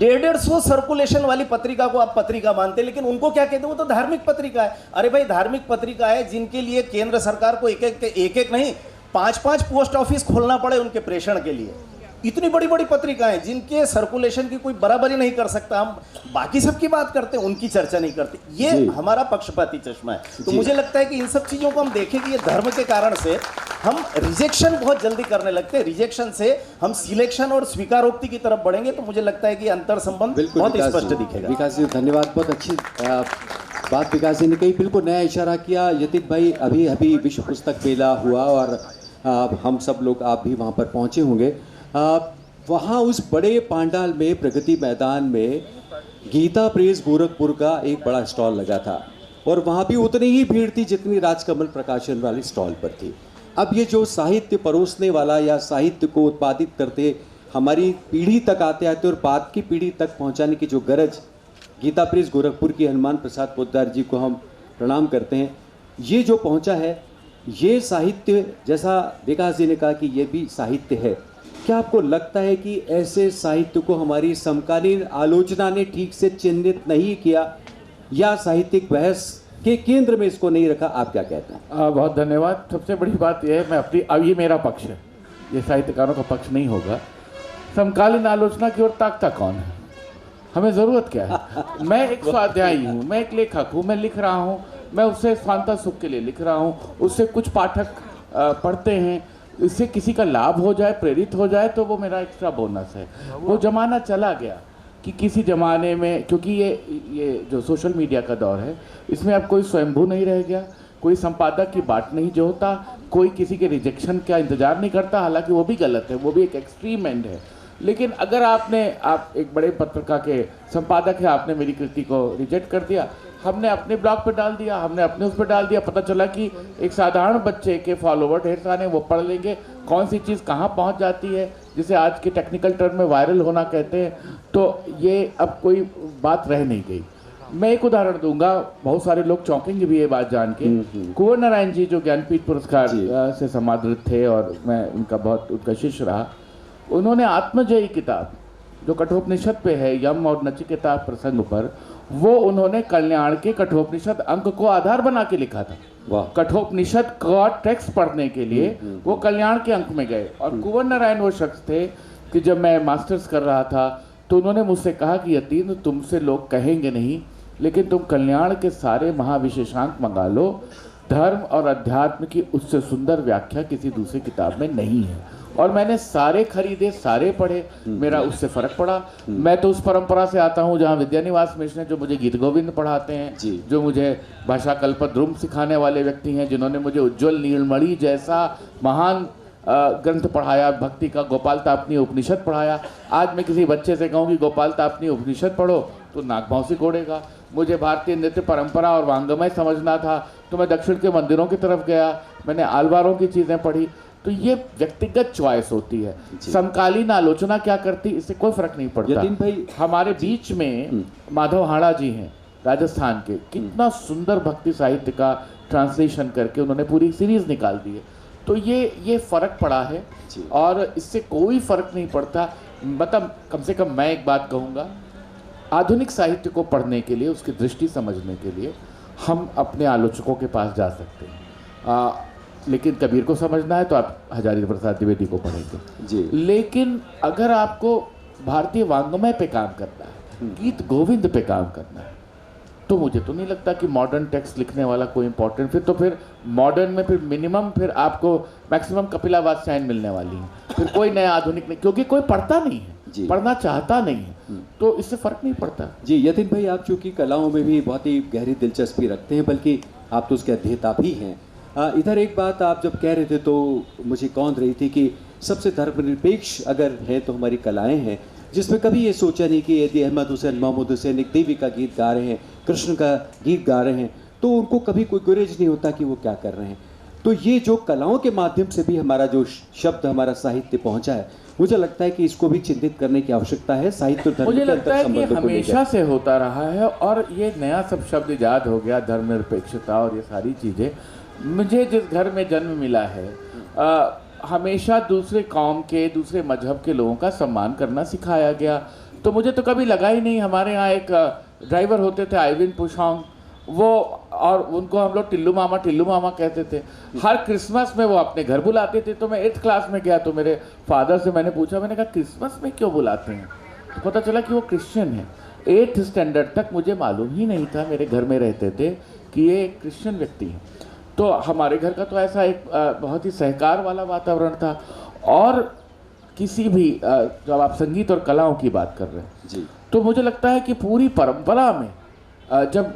150 सर्कुलेशन वाली पत्रिका को आप पत्रिका मानते हैं, लेकिन उनको क्या कहते हैं? वो तो धार्मिक पत्रिका है। अरे भाई, धार्मिक पत्रिका है जिनके लिए केंद्र सरकार को एक नहीं 5-5 पोस्ट ऑफिस खोलना पड़े उनके प्रेषण के लिए। इतनी बड़ी बड़ी पत्रिकाएं जिनके सर्कुलेशन की कोई बराबरी नहीं कर सकता। हम बाकी सबकी बात करते हैं, उनकी चर्चा नहीं करते। ये हमारा पक्षपाती चश्मा है। तो मुझे लगता है कि इन सब चीज़ों को हम देखें कि ये धर्म के कारण से हम रिजेक्शन बहुत जल्दी करने लगते हैं। रिजेक्शन से हम सिलेक्शन और स्वीकारोक्ति की तरफ बढ़ेंगे, तो मुझे लगता है कि अंतर संबंध बहुत स्पष्ट दिखेगा। विकास जी धन्यवाद, बहुत अच्छी बात विकास जी ने कही, बिल्कुल नया इशारा किया। यतीन भाई, अभी अभी विश्व पुस्तक मेला हुआ और हम सब लोग, आप भी वहाँ पर पहुँचे होंगे। वहाँ उस बड़े पांडाल में, प्रगति मैदान में गीता प्रेस गोरखपुर का एक बड़ा स्टॉल लगा था और वहाँ भी उतनी ही भीड़ थी जितनी राजकमल प्रकाशन वाली स्टॉल पर थी। अब ये जो साहित्य परोसने वाला या साहित्य को उत्पादित करते हमारी पीढ़ी तक आते आते और बाद की पीढ़ी तक पहुँचाने की जो गरज, गीता प्रेस गोरखपुर की हनुमान प्रसाद पोद्दार जी को हम प्रणाम करते हैं, ये जो पहुँचा है, ये साहित्य, जैसा विकास जी ने कहा कि ये भी साहित्य है। क्या आपको लगता है कि ऐसे साहित्य को हमारी समकालीन आलोचना ने ठीक से चिन्हित नहीं किया या साहित्यिक बहस के केंद्र में इसको नहीं रखा? आप क्या कहते हैं? बहुत धन्यवाद। सबसे बड़ी बात यह है, मैं अपनी, अब ये मेरा पक्ष है, ये साहित्यकारों का पक्ष नहीं होगा। समकालीन आलोचना की ओर ताकता कौन है? हमें ज़रूरत क्या है? मैं एक स्वाध्यायी हूँ, मैं एक लेखक हूँ, मैं लिख रहा हूँ, मैं उससे स्वांतः सुख के लिए लिख रहा हूँ, उससे कुछ पाठक पढ़ते हैं, इससे किसी का लाभ हो जाए, प्रेरित हो जाए, तो वो मेरा एक्स्ट्रा बोनस है। वो ज़माना चला गया कि किसी ज़माने में, क्योंकि ये जो सोशल मीडिया का दौर है, इसमें अब कोई स्वयंभू नहीं रह गया, कोई संपादक की बात नहीं जोहता, कोई किसी के रिजेक्शन का इंतज़ार नहीं करता। हालांकि वो भी गलत है, वो भी एक एक्सट्रीम एंड है। लेकिन अगर आप एक बड़े पत्रिका के संपादक हैं, आपने मेरी कृति को रिजेक्ट कर दिया, हमने अपने ब्लॉग पे डाल दिया, हमने अपने उस पर डाल दिया, पता चला कि एक साधारण बच्चे के फॉलोवर ढेर सारे, वो पढ़ लेंगे, कौन सी चीज़ कहाँ पहुँच जाती है, जिसे आज के टेक्निकल टर्म में वायरल होना कहते हैं। तो ये अब कोई बात रह नहीं गई। मैं एक उदाहरण दूंगा, बहुत सारे लोग चौंकेंगे भी ये बात जान के। कुंवर नारायण जी जो ज्ञानपीठ पुरस्कार से सम्मानित थे और मैं उनका शिष्य रहा, उन्होंने आत्मजयी किताब जो कठोपनिषद पे है, यम और नचिकेता प्रसंग पर, वो उन्होंने कल्याण के कठोपनिषद अंक को आधार बना के लिखा था। कठोपनिषद का टेक्स्ट पढ़ने के लिए वो कल्याण के अंक में गए। और कुंवर नारायण वो शख्स थे कि जब मैं मास्टर्स कर रहा था तो उन्होंने मुझसे कहा कि यतीन, तुमसे लोग कहेंगे नहीं, लेकिन तुम कल्याण के सारे महाविशेषांक मंगा लो, धर्म और अध्यात्म की उससे सुंदर व्याख्या किसी दूसरी किताब में नहीं है। और मैंने सारे खरीदे, सारे पढ़े, मेरा उससे फ़र्क पड़ा। मैं तो उस परंपरा से आता हूँ जहाँ विद्यानिवास मिश्र जो मुझे गीत गोविंद पढ़ाते हैं, जो मुझे भाषा कल्पद्रुम सिखाने वाले व्यक्ति हैं, जिन्होंने मुझे उज्ज्वल नीलमणि जैसा महान ग्रंथ पढ़ाया, भक्ति का गोपाल तापनी उपनिषद पढ़ाया। आज मैं किसी बच्चे से कहूँ कि गोपाल तापनी उपनिषद पढ़ो तो नाक भाव से कोड़ेगा। मुझे भारतीय नृत्य परंपरा और वांग्मय समझना था तो मैं दक्षिण के मंदिरों की तरफ गया, मैंने आलवारों की चीज़ें पढ़ी। तो ये व्यक्तिगत चॉइस होती है। समकालीन आलोचना क्या करती, इससे कोई फर्क नहीं पड़ता। यतीन भाई, हमारे बीच में माधव हाड़ा जी हैं राजस्थान के, कितना सुंदर भक्ति साहित्य का ट्रांसलेशन करके उन्होंने पूरी सीरीज निकाल दी है। तो ये फर्क पड़ा है और इससे कोई फर्क नहीं पड़ता। मतलब कम से कम मैं एक बात कहूँगा, आधुनिक साहित्य को पढ़ने के लिए, उसकी दृष्टि समझने के लिए हम अपने आलोचकों के पास जा सकते हैं, लेकिन कबीर को समझना है तो आप हजारी प्रसाद द्विवेदी को पढ़ेंगे जी। लेकिन अगर आपको भारतीय वाङ्मय पे काम करना है, गीत गोविंद पे काम करना है, तो मुझे तो नहीं लगता कि मॉडर्न टेक्स्ट लिखने वाला कोई इंपॉर्टेंट, फिर मॉडर्न में फिर मिनिमम फिर आपको मैक्सिमम कपिला वात्स्यायन मिलने वाली है, फिर कोई नया आधुनिक नहीं, क्योंकि कोई पढ़ता नहीं है, पढ़ना चाहता नहीं है, तो इससे फर्क नहीं पड़ता। जी यतीन भाई, आप चूंकि कलाओं में भी बहुत ही गहरी दिलचस्पी रखते हैं, बल्कि आप तो उसके अध्येता भी हैं। इधर एक बात आप जब कह रहे थे तो मुझे कौंध रही थी कि सबसे धर्मनिरपेक्ष अगर है तो हमारी कलाएं हैं, जिसमें कभी ये सोचा नहीं कि यदि अहमद हुसैन, मोहम्मद हुसैन एक देवी का गीत गा रहे हैं, कृष्ण का गीत गा रहे हैं, तो उनको कभी कोई गुरेज नहीं होता कि वो क्या कर रहे हैं। तो ये जो कलाओं के माध्यम से भी हमारा जो शब्द, हमारा साहित्य पहुंचा है, मुझे लगता है कि इसको भी चिंतित करने की आवश्यकता है। साहित्य और धर्म मुझे के लगता है अंतर कि संबंधों को लेकर। हमेशा से होता रहा है और ये नया सब शब्द इजाद हो गया, धर्मनिरपेक्षता और ये सारी चीज़ें। मुझे जिस घर में जन्म मिला है, हमेशा दूसरे कौम के, दूसरे मजहब के लोगों का सम्मान करना सिखाया गया। तो मुझे तो कभी लगा ही नहीं। हमारे यहाँ एक ड्राइवर होते थे आइविन पुशांग, वो, और उनको हम लोग टिल्लू मामा कहते थे। हर क्रिसमस में वो अपने घर बुलाते थे। तो मैं 8th क्लास में गया तो मेरे फादर से मैंने पूछा, मैंने कहा क्रिसमस में क्यों बुलाते हैं? तो पता चला कि वो क्रिश्चियन है। 8th स्टैंडर्ड तक मुझे मालूम ही नहीं था, मेरे घर में रहते थे, कि ये एक क्रिश्चियन व्यक्ति है। तो हमारे घर का तो ऐसा एक बहुत ही सहकार वाला वातावरण था। और किसी भी जब आप संगीत और कलाओं की बात कर रहे हैं जी, तो मुझे लगता है कि पूरी परंपरा में जब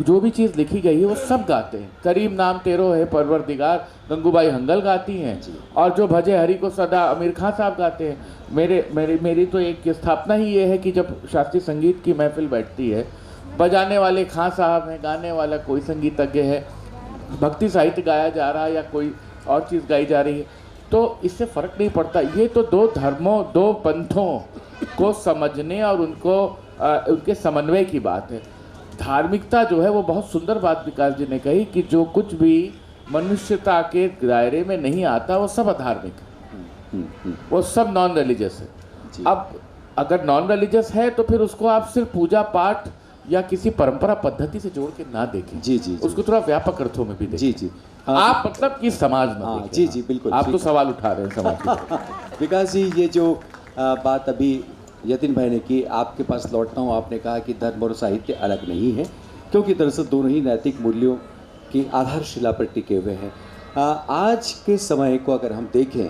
जो भी चीज़ लिखी गई है वो सब गाते हैं। करीम नाम तेरो है परवरदिगार, गंगूबाई हंगल गाती हैं, और जो भजे हरि को सदा आमिर खान साहब गाते हैं। मेरी तो एक स्थापना ही ये है कि जब शास्त्रीय संगीत की महफिल बैठती है, बजाने वाले खान साहब हैं, गाने वाला कोई संगीतज्ञ है, भक्ति साहित्य गाया जा रहा है या कोई और चीज़ गाई जा रही है, तो इससे फ़र्क नहीं पड़ता। ये तो दो धर्मों, दो पंथों को समझने और उनके समन्वय की बात है। धार्मिकता जो है वो बहुत सुंदर बात विकास जी ने कही कि जो कुछ भी मनुष्यता के दायरे में नहीं आता वो सब अधार्मिक है, वो सब नॉन रिलीजियस है। अब अगर नॉन रिलीजियस है तो फिर उसको आप सिर्फ पूजा पाठ या किसी परंपरा पद्धति से जोड़ के ना देखें। जी, जी, जी। उसको थोड़ा व्यापक अर्थों में भी देखें। जी, जी। आप मतलब कि समाज में हाँ, देखें। जी, जी, बिल्कुल। आप तो सवाल उठा रहे हैं समाज के। विकास जी, ये जो बात अभी यतीन भाई ने की, आपके पास लौटता हूँ। आपने कहा कि धर्म और साहित्य अलग नहीं है, क्योंकि दरअसल दोनों ही नैतिक मूल्यों की आधारशिला पर टिके हुए हैं। आज के समय को अगर हम देखें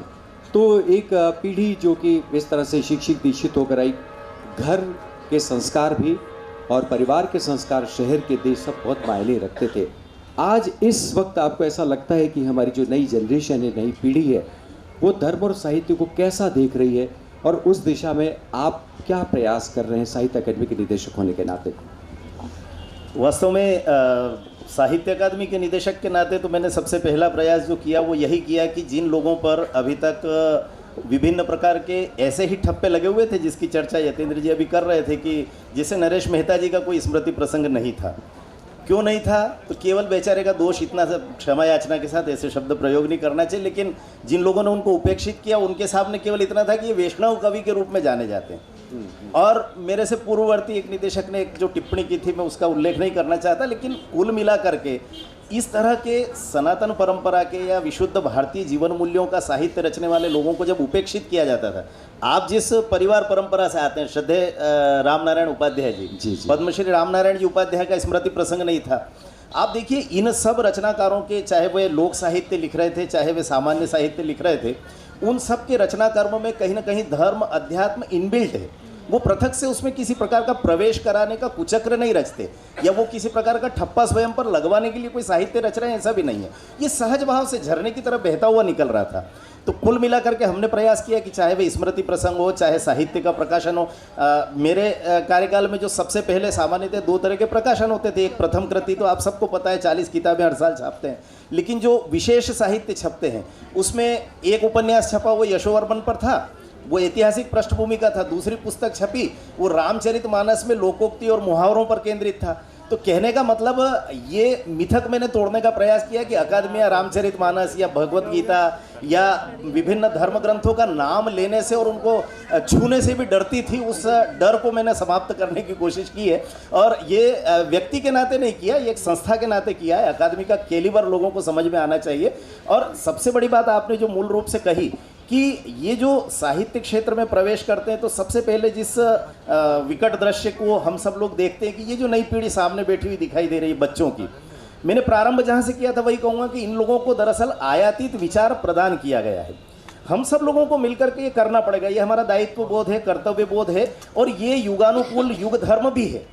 तो एक पीढ़ी जो कि इस तरह से शिक्षित दीक्षित होकर आई, घर के संस्कार भी और परिवार के संस्कार, शहर के देश, सब बहुत मायने रखते थे। आज इस वक्त आपको ऐसा लगता है कि हमारी जो नई जनरेशन है, नई पीढ़ी है, वो धर्म और साहित्य को कैसा देख रही है, और उस दिशा में आप क्या प्रयास कर रहे हैं साहित्य अकादमी के निदेशक होने के नाते? वास्तव में साहित्य अकादमी के निदेशक के नाते तो मैंने सबसे पहला प्रयास जो किया वो यही किया कि जिन लोगों पर अभी तक विभिन्न प्रकार के ऐसे ही ठप्पे लगे हुए थे जिसकी चर्चा यतेंद्र जी अभी कर रहे थे, कि जैसे नरेश मेहता जी का कोई स्मृति प्रसंग नहीं था। क्यों नहीं था? तो केवल बेचारे का दोष इतना सा, क्षमा याचना के साथ ऐसे शब्द प्रयोग नहीं करना चाहिए, लेकिन जिन लोगों ने उनको उपेक्षित किया उनके सामने केवल इतना था कि ये वैष्णव कवि के रूप में जाने जाते हैं। और मेरे से पूर्ववर्ती एक निदेशक ने एक जो टिप्पणी की थी, मैं उसका उल्लेख नहीं करना चाहता, लेकिन कुल मिला करके इस तरह के सनातन परंपरा के या विशुद्ध भारतीय जीवन मूल्यों का साहित्य रचने वाले लोगों को जब उपेक्षित किया जाता था, आप जिस परिवार परंपरा से आते हैं, श्रद्धेय रामनारायण उपाध्याय जी, पद्मश्री रामनारायण जी उपाध्याय का स्मृति प्रसंग नहीं था। आप देखिए इन सब रचनाकारों के, चाहे वे लोक साहित्य लिख रहे थे, चाहे वे सामान्य साहित्य लिख रहे थे, उन सब के रचना कर्म में कहीं ना कहीं धर्म, अध्यात्म इनबिल्ट है। वो पृथक से उसमें किसी प्रकार का प्रवेश कराने का कुचक्र नहीं रचते, या वो किसी प्रकार का ठप्पा स्वयं पर लगवाने के लिए कोई साहित्य रच रहे हैं, ऐसा भी नहीं है। ये सहज भाव से झरने की तरह बहता हुआ निकल रहा था। तो कुल मिलाकर के हमने प्रयास किया कि चाहे वह स्मृति प्रसंग हो, चाहे साहित्य का प्रकाशन हो। मेरे कार्यकाल में जो सबसे पहले सामान्यतः 2 तरह के प्रकाशन होते थे। एक प्रथम कृति, तो आप सबको पता है 40 किताबें हर साल छापते हैं, लेकिन जो विशेष साहित्य छपते हैं उसमें एक उपन्यास छपा वो यशोवर्मन पर था, वो ऐतिहासिक पृष्ठभूमि का था। दूसरी पुस्तक छपी वो रामचरितमानस में लोकोक्ति और मुहावरों पर केंद्रित था। तो कहने का मतलब ये मिथक मैंने तोड़ने का प्रयास किया कि अकादमियाँ रामचरितमानस या भगवत गीता या विभिन्न धर्म ग्रंथों का नाम लेने से और उनको छूने से भी डरती थी। उस डर को मैंने समाप्त करने की कोशिश की है, और ये व्यक्ति के नाते नहीं किया, ये एक संस्था के नाते किया है। अकादमी का कैलिबर लोगों को समझ में आना चाहिए। और सबसे बड़ी बात आपने जो मूल रूप से कही कि ये जो साहित्य क्षेत्र में प्रवेश करते हैं, तो सबसे पहले जिस विकट दृश्य को हम सब लोग देखते हैं कि ये जो नई पीढ़ी सामने बैठी हुई दिखाई दे रही है बच्चों की, मैंने प्रारंभ जहाँ से किया था वही कहूँगा कि इन लोगों को दरअसल आयातित विचार प्रदान किया गया है। हम सब लोगों को मिलकर के ये करना पड़ेगा, ये हमारा दायित्व बोध है, कर्तव्य बोध है, और ये युगानुकूल युग धर्म भी है।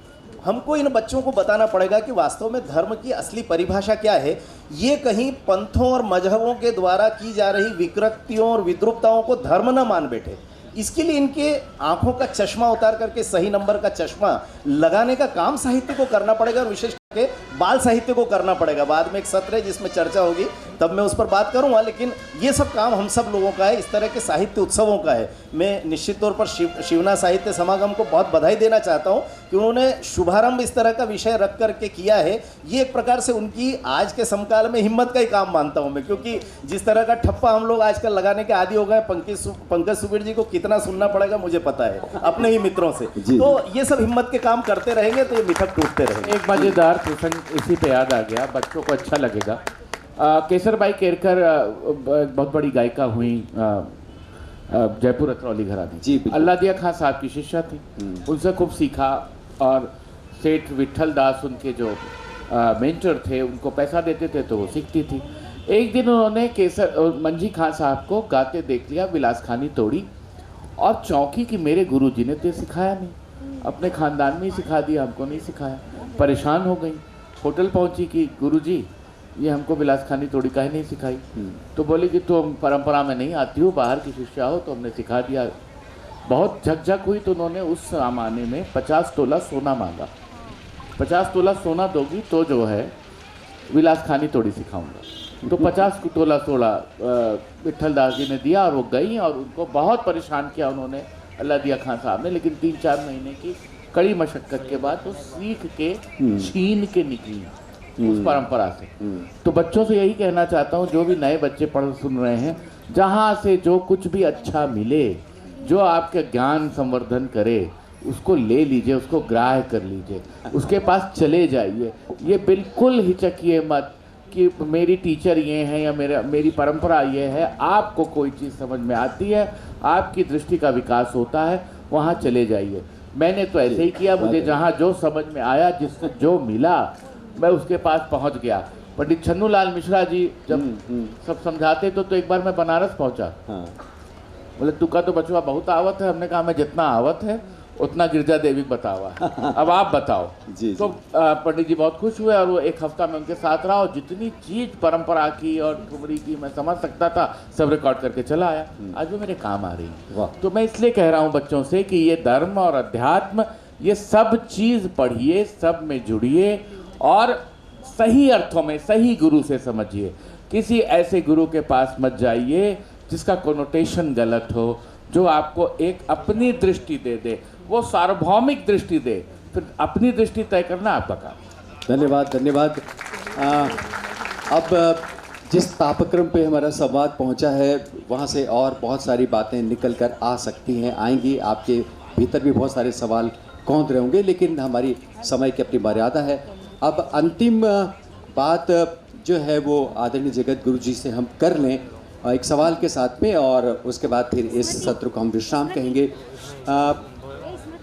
हमको इन बच्चों को बताना पड़ेगा कि वास्तव में धर्म की असली परिभाषा क्या है। ये कहीं पंथों और मजहबों के द्वारा की जा रही विकृतियों और विद्रुपताओं को धर्म न मान बैठे। इसके लिए इनके आंखों का चश्मा उतार करके सही नंबर का चश्मा लगाने का काम साहित्य को करना पड़ेगा, और विशेष करके बाल साहित्य को करना पड़ेगा। बाद में एक सत्र है जिसमें चर्चा होगी, तब मैं उस पर बात करूंगा, लेकिन ये सब काम हम सब लोगों का है, इस तरह के साहित्य उत्सवों का है। मैं निश्चित तौर पर शिवना साहित्य समागम को बहुत बधाई देना चाहता हूं कि उन्होंने शुभारंभ इस तरह का विषय रख करके किया है। ये एक प्रकार से उनकी आज के समकाल में हिम्मत का ही काम मानता हूं मैं, क्योंकि जिस तरह का ठप्पा हम लोग आजकल लगाने के आदी हो गए, पंकज सुबीर जी को कितना सुनना पड़ेगा मुझे पता है अपने ही मित्रों से। तो ये सब हिम्मत के काम करते रहेंगे तो ये मिथक टूटते रहेंगे। एक मजेदार प्रसंग इसी पे याद आ गया, बच्चों को अच्छा लगेगा। केसरबाई केरकर बहुत बड़ी गायिका हुई, जयपुर अतरौली घराने। जी बिल्कुल। अल्लादिया खां साहब की शिष्या थी, उनसे खूब सीखा, और सेठ विट्ठल दास उनके जो मेंटर थे उनको पैसा देते थे तो वो सीखती थी। एक दिन उन्होंने मंजी खां साहब को गाते देख लिया, विलास खानी तोड़ी, और चौंकी कि मेरे गुरुजी ने तो सिखाया नहीं, अपने खानदान में ही सिखा दिया, हमको नहीं सिखाया। परेशान हो गई, होटल पहुंची कि गुरुजी ये हमको विलास खानी तोड़ी काहे नहीं सिखाई। तो बोली कि तुम परंपरा में नहीं आती हो, बाहर की शिष्या हो, तो हमने सिखा दिया। बहुत झकझक हुई, तो उन्होंने उस जमाने में 50 तोला सोना मांगा। 50 तोला सोना दोगी तो जो है विलास खानी तोड़ी सिखाऊंगा। तो 50 तोला सोना विट्ठल दास जी ने दिया, और वो गई, और उनको बहुत परेशान किया उन्होंने, अल्लादिया खां साहब ने। लेकिन 3-4 महीने की कड़ी मशक्कत के बाद वो सीख के छीन के निकली उस परंपरा से। तो बच्चों से यही कहना चाहता हूँ, जो भी नए बच्चे पढ़ सुन रहे हैं, जहाँ से जो कुछ भी अच्छा मिले, जो आपके ज्ञान संवर्धन करे, उसको ले लीजिए, उसको ग्राह्य कर लीजिए, उसके पास चले जाइए। ये बिल्कुल हिचकिए मत कि मेरी टीचर ये है या मेरी परंपरा ये है। आपको कोई चीज़ समझ में आती है, आपकी दृष्टि का विकास होता है, वहाँ चले जाइए। मैंने तो ऐसे ही किया, मुझे जहाँ जो समझ में आया, जिससे जो मिला, मैं उसके पास पहुँच गया। पंडित छन्नू लाल मिश्रा जी जब सब समझाते तो एक बार मैं बनारस पहुँचा। बोले तुका तो बचवा बहुत आवत है। हमने कहा मैं जितना आवत है उतना गिरजा देवी बतावा, अब आप बताओ। जी। तो पंडित जी बहुत खुश हुए, और वो 1 हफ्ता में उनके साथ रहा, और जितनी चीज़ परंपरा की और ठुमरी की मैं समझ सकता था सब रिकॉर्ड करके चला आया। आज वो मेरे काम आ रही है। तो मैं इसलिए कह रहा हूँ बच्चों से कि ये धर्म और अध्यात्म, ये सब चीज़ पढ़िए, सब में जुड़िए, और सही अर्थों में सही गुरु से समझिए। किसी ऐसे गुरु के पास मत जाइए जिसका कोनोटेशन गलत हो, जो आपको एक अपनी दृष्टि दे दे, वो सार्वभौमिक दृष्टि दे, फिर अपनी दृष्टि तय करना आपका काम। धन्यवाद धन्यवाद। अब जिस तापक्रम पे हमारा संवाद पहुंचा है, वहाँ से और बहुत सारी बातें निकल कर आ सकती हैं, आएंगी। आपके भीतर भी बहुत सारे सवाल कौंध रहे होंगे, लेकिन हमारी समय की अपनी मर्यादा है। अब अंतिम बात जो है वो आदरणीय जगत गुरु जी से हम कर लें एक सवाल के साथ में, और उसके बाद फिर इस सत्र को हम विश्राम कहेंगे।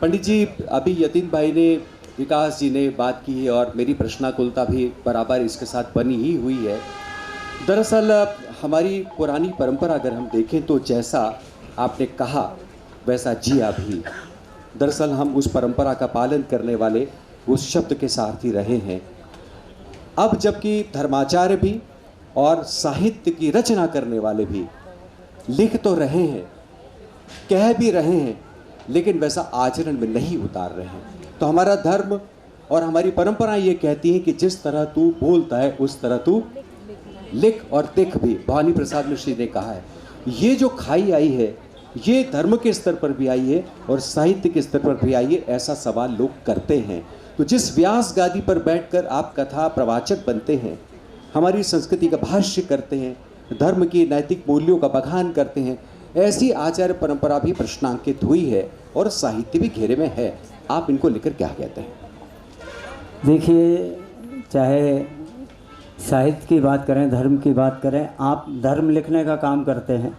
पंडित जी, अभी यतीन भाई ने, विकास जी ने बात की है, और मेरी प्रश्नाकुलता भी बराबर इसके साथ बनी ही हुई है। दरअसल हमारी पुरानी परंपरा अगर हम देखें तो जैसा आपने कहा वैसा जिया भी, दरअसल हम उस परंपरा का पालन करने वाले उस शब्द के सारथी रहे हैं। अब जबकि धर्माचार्य भी और साहित्य की रचना करने वाले भी लिख तो रहे हैं, कह भी रहे हैं, लेकिन वैसा आचरण में नहीं उतार रहे हैं। तो हमारा धर्म और हमारी परंपरा ये कहती है कि जिस तरह तू बोलता है उस तरह तू लिख और दिख भी। भवानी प्रसाद मिश्र ने कहा है। ये जो खाई आई है ये धर्म के स्तर पर भी आई है और साहित्य के स्तर पर भी आई है। ऐसा सवाल लोग करते हैं। तो जिस व्यास गादी पर बैठकर आप कथा प्रवाचक बनते हैं, हमारी संस्कृति का भाष्य करते हैं, धर्म की नैतिक मूल्यों का बखान करते हैं, ऐसी आचार्य परंपरा भी प्रश्नांकित हुई है और साहित्य भी घेरे में है। आप इनको लेकर क्या कहते हैं? देखिए, चाहे साहित्य की बात करें, धर्म की बात करें, आप धर्म लिखने का काम करते हैं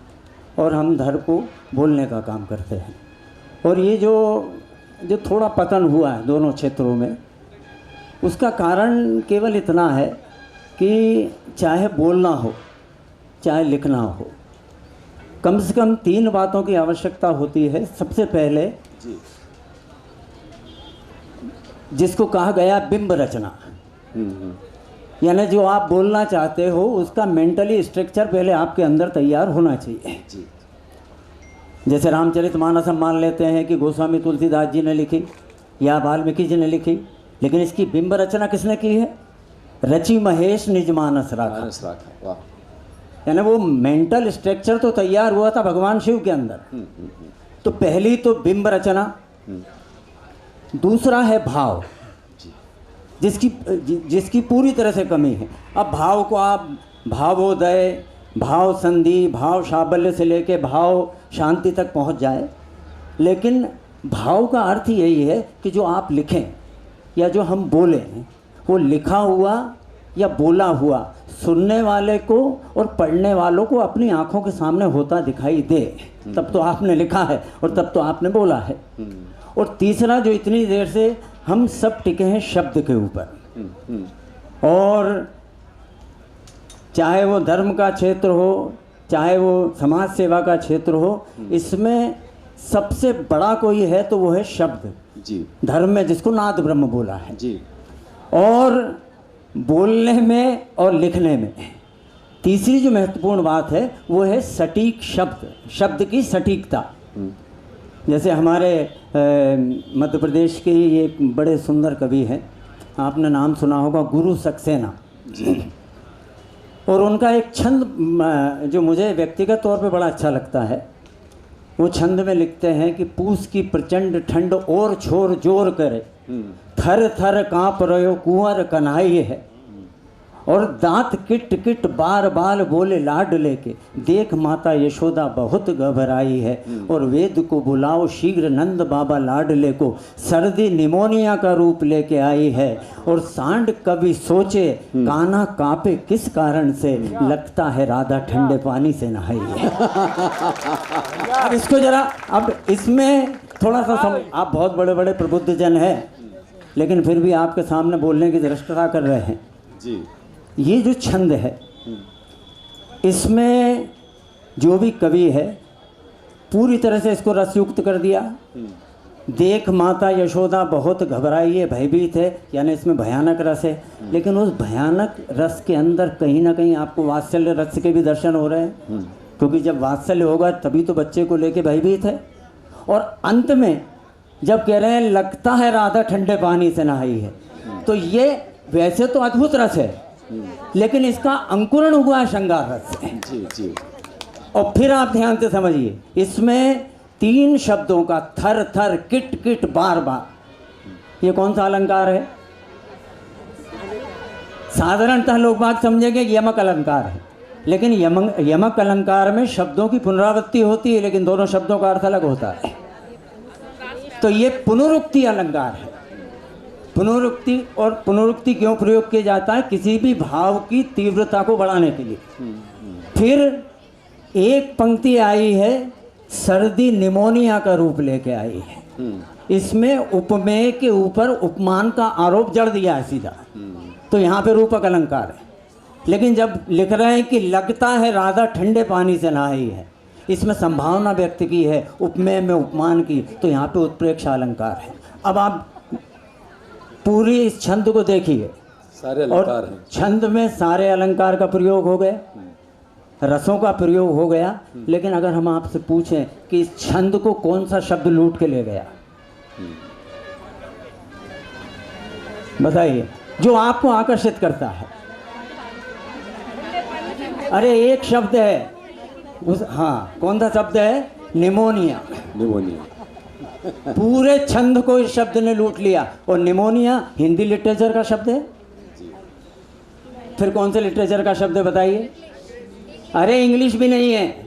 और हम धर्म को बोलने का काम करते हैं। और ये जो थोड़ा पतन हुआ है दोनों क्षेत्रों में, उसका कारण केवल इतना है कि चाहे बोलना हो चाहे लिखना हो, कम से कम 3 बातों की आवश्यकता होती है। सबसे पहले जिसको कहा गया बिंब रचना, यानी जो आप बोलना चाहते हो उसका मेंटली स्ट्रक्चर पहले आपके अंदर तैयार होना चाहिए। जैसे रामचरितमानस हम मान लेते हैं कि गोस्वामी तुलसीदास जी ने लिखी या वाल्मीकि जी ने लिखी, लेकिन इसकी बिंब रचना किसने की है? रचि महेश निज मानस राखा। यानी वो मेंटल स्ट्रक्चर तो तैयार हुआ था भगवान शिव के अंदर। तो पहली तो बिंब रचना, दूसरा है भाव, जिसकी पूरी तरह से कमी है। अब भाव को आप भावोदय, भाव संधि, भाव साबल्य से लेके भाव शांति तक पहुंच जाए, लेकिन भाव का अर्थ यही है कि जो आप लिखें या जो हम बोलें वो लिखा हुआ या बोला हुआ सुनने वाले को और पढ़ने वालों को अपनी आंखों के सामने होता दिखाई दे, तब तो आपने लिखा है और तब तो आपने बोला है। और तीसरा, जो इतनी देर से हम सब टिके हैं शब्द के ऊपर, और चाहे वो धर्म का क्षेत्र हो चाहे वो समाज सेवा का क्षेत्र हो, इसमें सबसे बड़ा कोई है तो वो है शब्द जी। धर्म में जिसको नाद ब्रह्म बोला है जी। और बोलने में और लिखने में तीसरी जो महत्वपूर्ण बात है वो है सटीक शब्द, शब्द की सटीकता। जैसे हमारे मध्य प्रदेश के एक बड़े सुंदर कवि हैं, आपने नाम सुना होगा, गुरु सक्सेना जी। और उनका एक छंद जो मुझे व्यक्तिगत तौर पे बड़ा अच्छा लगता है, वो छंद में लिखते हैं कि पूस की प्रचंड ठंड और छोर जोर करे, थर थर काँप रहो कुंवर कन्हई है, और दांत किट किट बार बार बोले लाड लेके, देख माता यशोदा बहुत घबराई है, और वेद को बुलाओ शीघ्र नंद बाबा लाडले को, सर्दी निमोनिया का रूप लेके आई है, और सांड कभी सोचे कान्हा कांपे किस कारण से, लगता है राधा ठंडे पानी से नहाई है। अब इसको जरा, अब इसमें थोड़ा सा आप बहुत बड़े बड़े प्रबुद्ध जन हैं, लेकिन फिर भी आपके सामने बोलने की धृष्टता कर रहे हैं जी। ये जो छंद है, इसमें जो भी कवि है पूरी तरह से इसको रसयुक्त कर दिया। देख माता यशोदा बहुत घबराई है, भयभीत है, यानी इसमें भयानक रस है, लेकिन उस भयानक रस के अंदर कहीं ना कहीं आपको वात्सल्य रस के भी दर्शन हो रहे हैं, क्योंकि जब वात्सल्य होगा तभी तो बच्चे को लेके भयभीत है। और अंत में जब कह रहे हैं लगता है राधा ठंडे पानी से नहाई है, तो ये वैसे तो अद्भुत रस है, लेकिन इसका अंकुरण हुआ श्रृंगार रस से जी जी। और फिर आप ध्यान से समझिए, इसमें 3 शब्दों का थर थर किट किट बार बार, ये कौन सा अलंकार है? साधारणतः लोग बात समझेंगे यमक अलंकार है, लेकिन यमक अलंकार में शब्दों की पुनरावृत्ति होती है, लेकिन दोनों शब्दों का अर्थ अलग होता है। तो ये पुनरुक्ति अलंकार है। पुनरुक्ति, और पुनरुक्ति क्यों प्रयोग किया जाता है? किसी भी भाव की तीव्रता को बढ़ाने के लिए। फिर एक पंक्ति आई है, सर्दी निमोनिया का रूप लेके आई है। इसमें उपमेय के ऊपर उपमान का आरोप जड़ दिया है सीधा, तो यहाँ पे रूपक अलंकार है। लेकिन जब लिख रहे हैं कि लगता है राधा ठंडे पानी से नहाई है, इसमें संभावना व्यक्त की है, उपमेय में उपमान की, तो यहाँ पे उत्प्रेक्ष अलंकार है। अब आप पूरी इस छंद को देखिए, सारे अलंकार और हैं। छंद में सारे अलंकार का प्रयोग हो गया, रसों का प्रयोग हो गया, लेकिन अगर हम आपसे पूछें कि इस छंद को कौन सा शब्द लूट के ले गया, बताइए, जो आपको आकर्षित करता है। अरे एक शब्द है उस, हाँ, कौन सा शब्द है? निमोनिया। निमोनिया। पूरे छंद को इस शब्द ने लूट लिया। और निमोनिया हिंदी लिटरेचर का शब्द है, फिर कौन से लिटरेचर का शब्द है बताइए? अरे इंग्लिश भी नहीं है,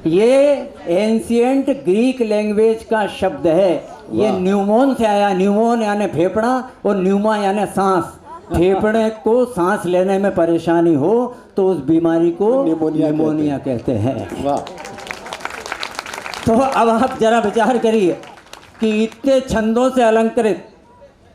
ये एंशिएंट ग्रीक लैंग्वेज का शब्द है। ये न्यूमोन से आया, न्यूमोन यानी फेफड़ा और न्यूमा यानी सांस। फेफड़े को सांस लेने में परेशानी हो तो उस बीमारी को निमोनिया कहते हैं। वाह। तो अब आप जरा विचार करिए कि इतने छंदों से अलंकृत,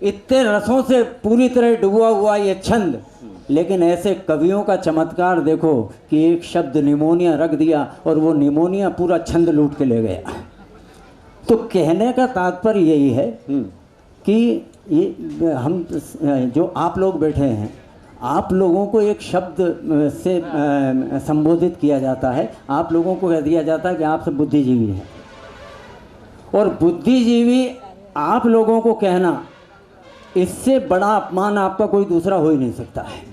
इतने रसों से पूरी तरह डूबा हुआ ये छंद, लेकिन ऐसे कवियों का चमत्कार देखो कि एक शब्द निमोनिया रख दिया और वो निमोनिया पूरा छंद लूट के ले गया। तो कहने का तात्पर्य यही है कि ये हम जो आप लोग बैठे हैं, आप लोगों को एक शब्द से संबोधित किया जाता है, आप लोगों को कह दिया जाता है कि आप सब बुद्धिजीवी हैं। और बुद्धिजीवी आप लोगों को कहना, इससे बड़ा अपमान आपका कोई दूसरा हो ही नहीं सकता है।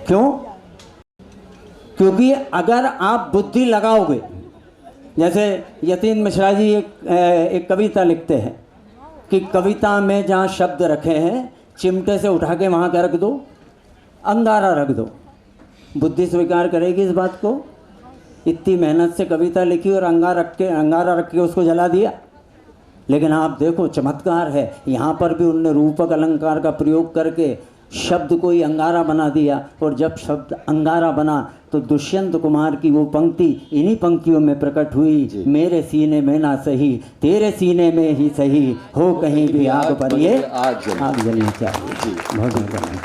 क्यों? क्योंकि अगर आप बुद्धि लगाओगे, जैसे यतीन मिश्रा जी एक कविता लिखते हैं कि कविता में जहाँ शब्द रखे हैं चिमटे से उठा के वहाँ क्या रख दो? अंगारा रख दो। बुद्धि स्वीकार करेगी इस बात को? इतनी मेहनत से कविता लिखी और अंगारा रख के उसको जला दिया। लेकिन आप देखो चमत्कार है, यहाँ पर भी उनने रूपक अलंकार का प्रयोग करके शब्द को ही अंगारा बना दिया। और जब शब्द अंगारा बना तो दुष्यंत कुमार की वो पंक्ति इन्हीं पंक्तियों में प्रकट हुई, मेरे सीने में ना सही तेरे सीने में ही सही, हो कहीं भी आग पर ये आग जलनी चाहिए। बहुत धन्यवाद।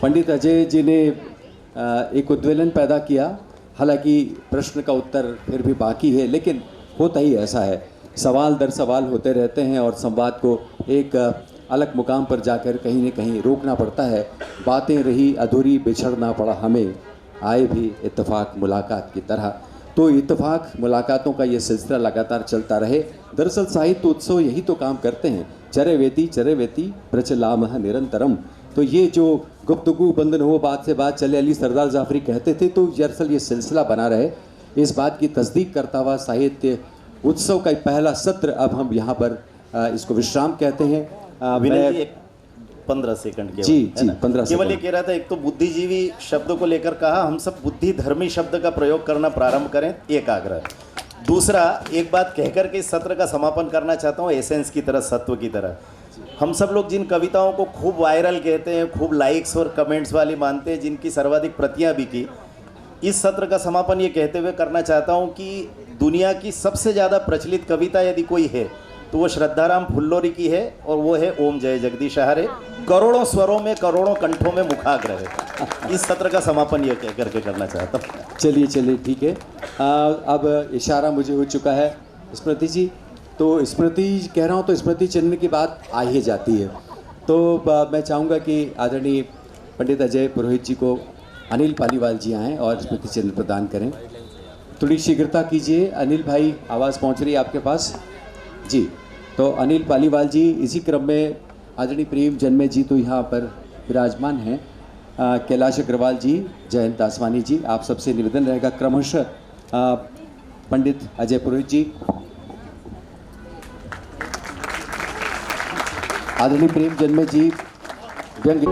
पंडित अजय जी ने एक उद्वेलन पैदा किया। हालांकि प्रश्न का उत्तर फिर भी बाकी है, लेकिन होता ही ऐसा है, सवाल दर सवाल होते रहते हैं और संवाद को एक अलग मुकाम पर जाकर कहीं न कहीं रोकना पड़ता है। बातें रही अधूरी, बिछड़ना पड़ा हमें, आए भी इत्तेफाक मुलाकात की तरह। तो इत्तेफाक मुलाकातों का ये सिलसिला लगातार चलता रहे। दरअसल साहित्य उत्सव यही तो काम करते हैं, चरवेती प्रचलामह निरंतरम। तो ये जो गुफ्तगू बंधन हो, बात से बात चले, अली सरदार जाफरी कहते थे। तो दरअसल ये सिलसिला बना रहे, इस बात की तस्दीक करता हुआ साहित्य उत्सव का पहला सत्र अब हम यहाँ पर इसको विश्राम कहते हैं। विनय जी 15 सेकंड केवल, जी 15 केवल ये कह रहा था, एक तो बुद्धिजीवी शब्द को लेकर कहा, हम सब बुद्धि धर्मी शब्द का प्रयोग करना प्रारंभ करें, एक आग्रह। दूसरा, एक बात कहकर के इस सत्र का समापन करना चाहता हूँ, एसेंस की तरह, सत्व की तरह। हम सब लोग जिन कविताओं को खूब वायरल कहते हैं, खूब लाइक्स और कमेंट्स वाली मानते हैं, जिनकी सर्वाधिक प्रतियां भी की, इस सत्र का समापन ये कहते हुए करना चाहता हूँ कि दुनिया की सबसे ज़्यादा प्रचलित कविता यदि कोई है तो वो श्रद्धाराम फुल्लोरी की है, और वो है ओम जय जगदीश हरे। करोड़ों स्वरों में, करोड़ों कंठों में मुखाग्र है। इस सत्र का समापन ये कह करके करना चाहता हूँ। चलिए ठीक है। अब इशारा मुझे हो चुका है स्मृति जी, तो स्मृति कह रहा हूँ तो स्मृति चिन्ह की बात आ ही जाती है। तो मैं चाहूँगा कि आदरणीय पंडित अजय पुरोहित जी को अनिल पालीवाल जी आएँ और स्मृति चिन्ह प्रदान करें। थोड़ी शीघ्रता कीजिए। अनिल भाई, आवाज़ पहुँच रही है आपके पास जी। तो अनिल पालीवाल जी, इसी क्रम में आदरणीय प्रेम जन्मे जी तो यहाँ पर विराजमान हैं। कैलाश अग्रवाल जी, जयंत दासवानी जी, आप सबसे निवेदन रहेगा क्रमशः पंडित अजय पुरोहित जी, आदरणीय प्रेम जन्मे जी, व्यंग्य